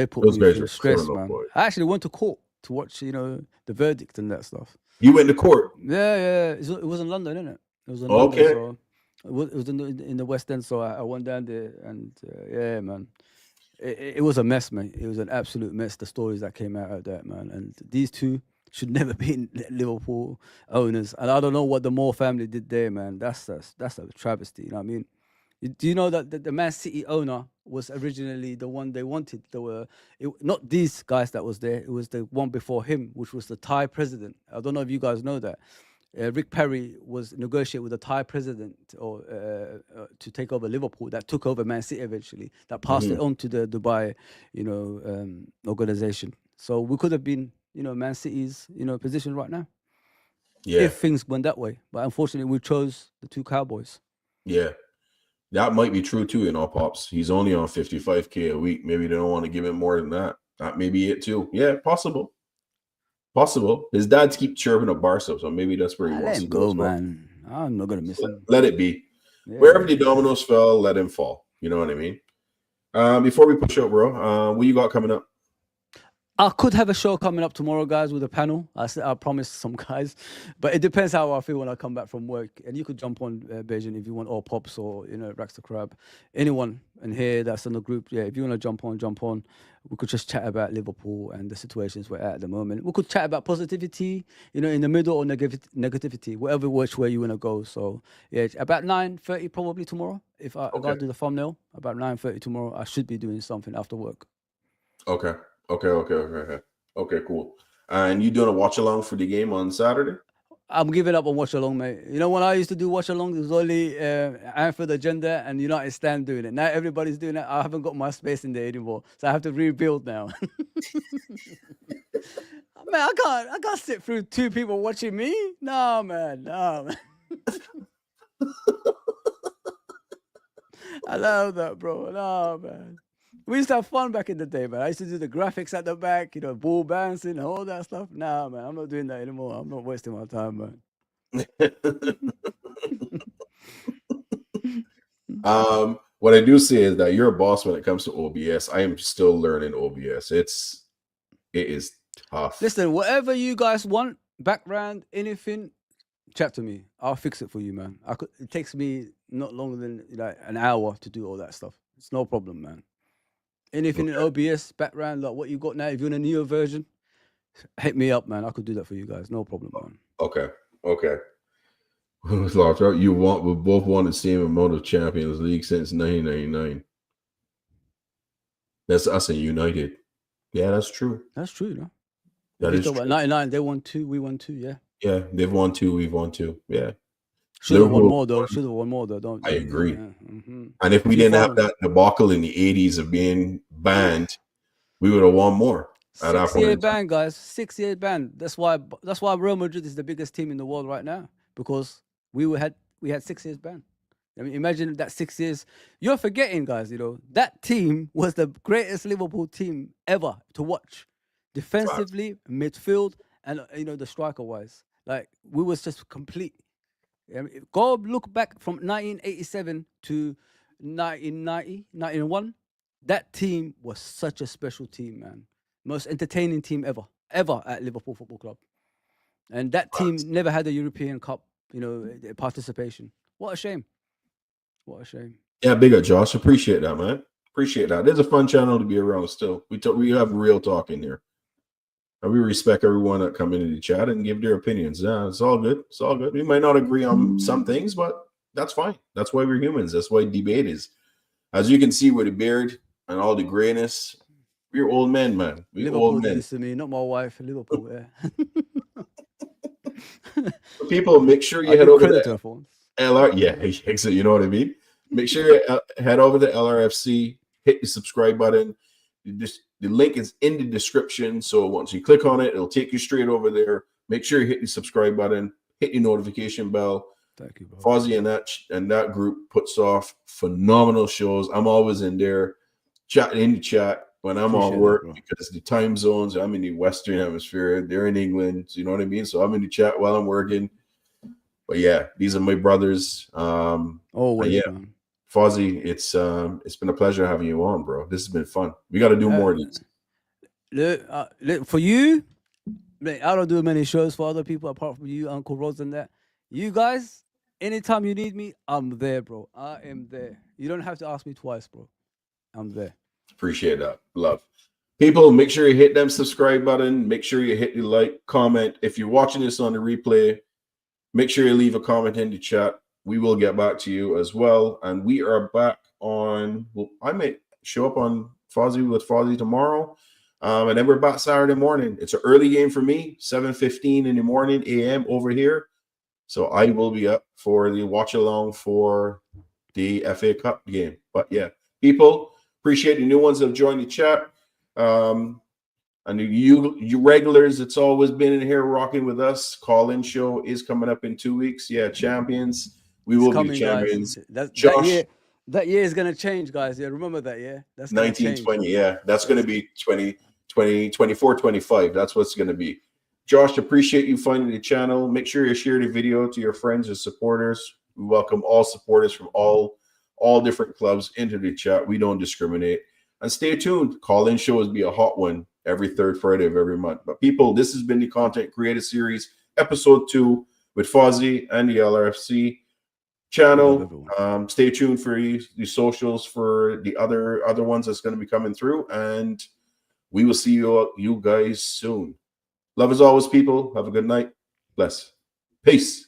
S2: put me through stress, man. Boys. I actually went to court to watch, the verdict and that stuff.
S1: You went to court?
S2: Yeah. It was in London, isn't it? It was in London, so it was in the West End, so I went down there, and yeah, man. It was a mess, man. It was an absolute mess. The stories that came out of that, man, and these two should never be Liverpool owners. And I don't know what the Moore family did there, man. That's a travesty. You know what I mean? Do you know that the Man City owner was originally the one they wanted? Not these guys that was there. It was the one before him, which was the Thai president. I don't know if you guys know that. Rick Perry was negotiating with the Thai president to take over Liverpool. That took over Man City eventually. That passed it on to the Dubai, organization. So we could have been, Man City's, position right now. Yeah. If things went that way, but unfortunately, we chose the two Cowboys.
S1: Yeah. That might be true too, Pops. He's only on 55K a week. Maybe they don't want to give him more than that. That may be it too. Yeah, possible. His dads keep chirping up Barca, so maybe that's where he wants to go,
S2: man. I'm not gonna miss him.
S1: Let it be. Yeah. Wherever the dominoes fell, let him fall. You know what I mean? Before we push up, bro, what you got coming up?
S2: I could have a show coming up tomorrow, guys, with a panel. I promised some guys, but it depends how I feel when I come back from work. And you could jump on Beijing if you want, or Pops, or RastaCrab, anyone in here that's in the group. Yeah, if you want to jump on. We could just chat about Liverpool and the situations we're at the moment. We could chat about positivity, in the middle, or negativity, whatever which way you want to go. So yeah, about 9:30 probably tomorrow. If I gotta do the thumbnail, about 9:30 tomorrow, I should be doing something after work.
S1: Okay. Okay, cool. And you doing a watch along for the game on Saturday?
S2: I'm giving up on watch along, mate. When I used to do watch along, it was only Anfield Agenda and United Stand doing it. Now everybody's doing it. I haven't got my space in there anymore, so I have to rebuild now. Man, I can't sit through 2 people watching me. No, man. I love that, bro. No, man. We used to have fun back in the day, man. I used to do the graphics at the back, ball bouncing and all that stuff. Nah, man, I'm not doing that anymore. I'm not wasting my time, man.
S1: What I do see is that you're a boss when it comes to OBS. I am still learning OBS. It is tough.
S2: Listen, whatever you guys want, background, anything, chat to me. I'll fix it for you, man. It takes me not longer than an hour to do all that stuff. It's no problem, man. Anything in OBS, background, like what you got now, if you're in a newer version, hit me up, man. I could do that for you guys. No problem, man.
S1: Okay. We both won the same amount of Champions League since 1999. That's us and United. Yeah, that's true.
S2: That's true, no?
S1: That is true.
S2: 99, they won 2, we won 2, yeah.
S1: Yeah, they've won 2, we've won 2. Yeah.
S2: Should have won more though. Don't
S1: I agree.
S2: Yeah. Mm-hmm.
S1: And if we didn't have that debacle in the 80s of being banned, we would have won more.
S2: 6-year ban, guys. 6-year ban. That's why Real Madrid is the biggest team in the world right now, because we had 6 years ban. I mean, imagine that 6 years. You're forgetting, guys. That team was the greatest Liverpool team ever to watch, defensively, midfield, and the striker wise. Like, we was just complete. I mean, go look back from 1987 to 1990, 1991. That team was such a special team, man. Most entertaining team ever at Liverpool Football Club. And that team never had a European Cup, participation. What a shame.
S1: Yeah, big up, Josh. Appreciate that, man. Appreciate that. There's a fun channel to be around still. We have real talk in here. And we respect everyone that come into the chat and give their opinions. Yeah, it's all good. We might not agree on some things, but that's fine. That's why we're humans. That's why debate is. As you can see with the beard and all the grayness, we're old men, man. We're old men.
S2: To me, not my wife. Liverpool, yeah.
S1: People, make sure you head over to LR. Yeah, you know what I mean? Make sure you head over to Lrfc, hit the subscribe button. The link is in the description, so once you click on it, it'll take you straight over there. Make sure you hit the subscribe button, hit the notification bell.
S2: Thank you, bro.
S1: Fozzie and that group puts off phenomenal shows. I'm always in there chatting in the chat when I'm on work, because the time zones. I'm in the Western Hemisphere, they're in England. So you know what I mean? So I'm in the chat while I'm working. But yeah, these are my brothers.
S2: Always,
S1: yeah. Man. Fozzie, it's been a pleasure having you on, bro. This has been fun. We got to do more of these.
S2: Look, for you, I don't do many shows for other people apart from you, Uncle Rose, and that. You guys, anytime you need me, I'm there, bro. I am there. You don't have to ask me twice, bro. I'm there.
S1: Appreciate that. Love. People, make sure you hit that subscribe button. Make sure you hit the like, comment. If you're watching this on the replay, make sure you leave a comment in the chat. We will get back to you as well. And we are back on, well, I might show up on Fozzie tomorrow. And then we're back Saturday morning. It's an early game for me, 7:15 in the morning a.m. over here. So I will be up for the watch along for the FA Cup game. But yeah, people, appreciate the new ones that have joined the chat. And you regulars, it's always been in here rocking with us. Call-in show is coming up in 2 weeks. Yeah, champions. We will be champions.
S2: That year is going to change, guys. Yeah, remember that year. That's
S1: 1920. Yeah, that's going to be 20, 24, 25. That's what's going to be. Josh, appreciate you finding the channel. Make sure you share the video to your friends and supporters. We welcome all supporters from all different clubs into the chat. We don't discriminate. And stay tuned. Call-in shows be a hot one every third Friday of every month. But people, this has been the Content Creator Series, episode 2 with Fozzie and the LRFC channel. Stay tuned for the socials for the other ones that's going to be coming through, and we will see you guys soon. Love as always, people. Have a good night. Bless. Peace.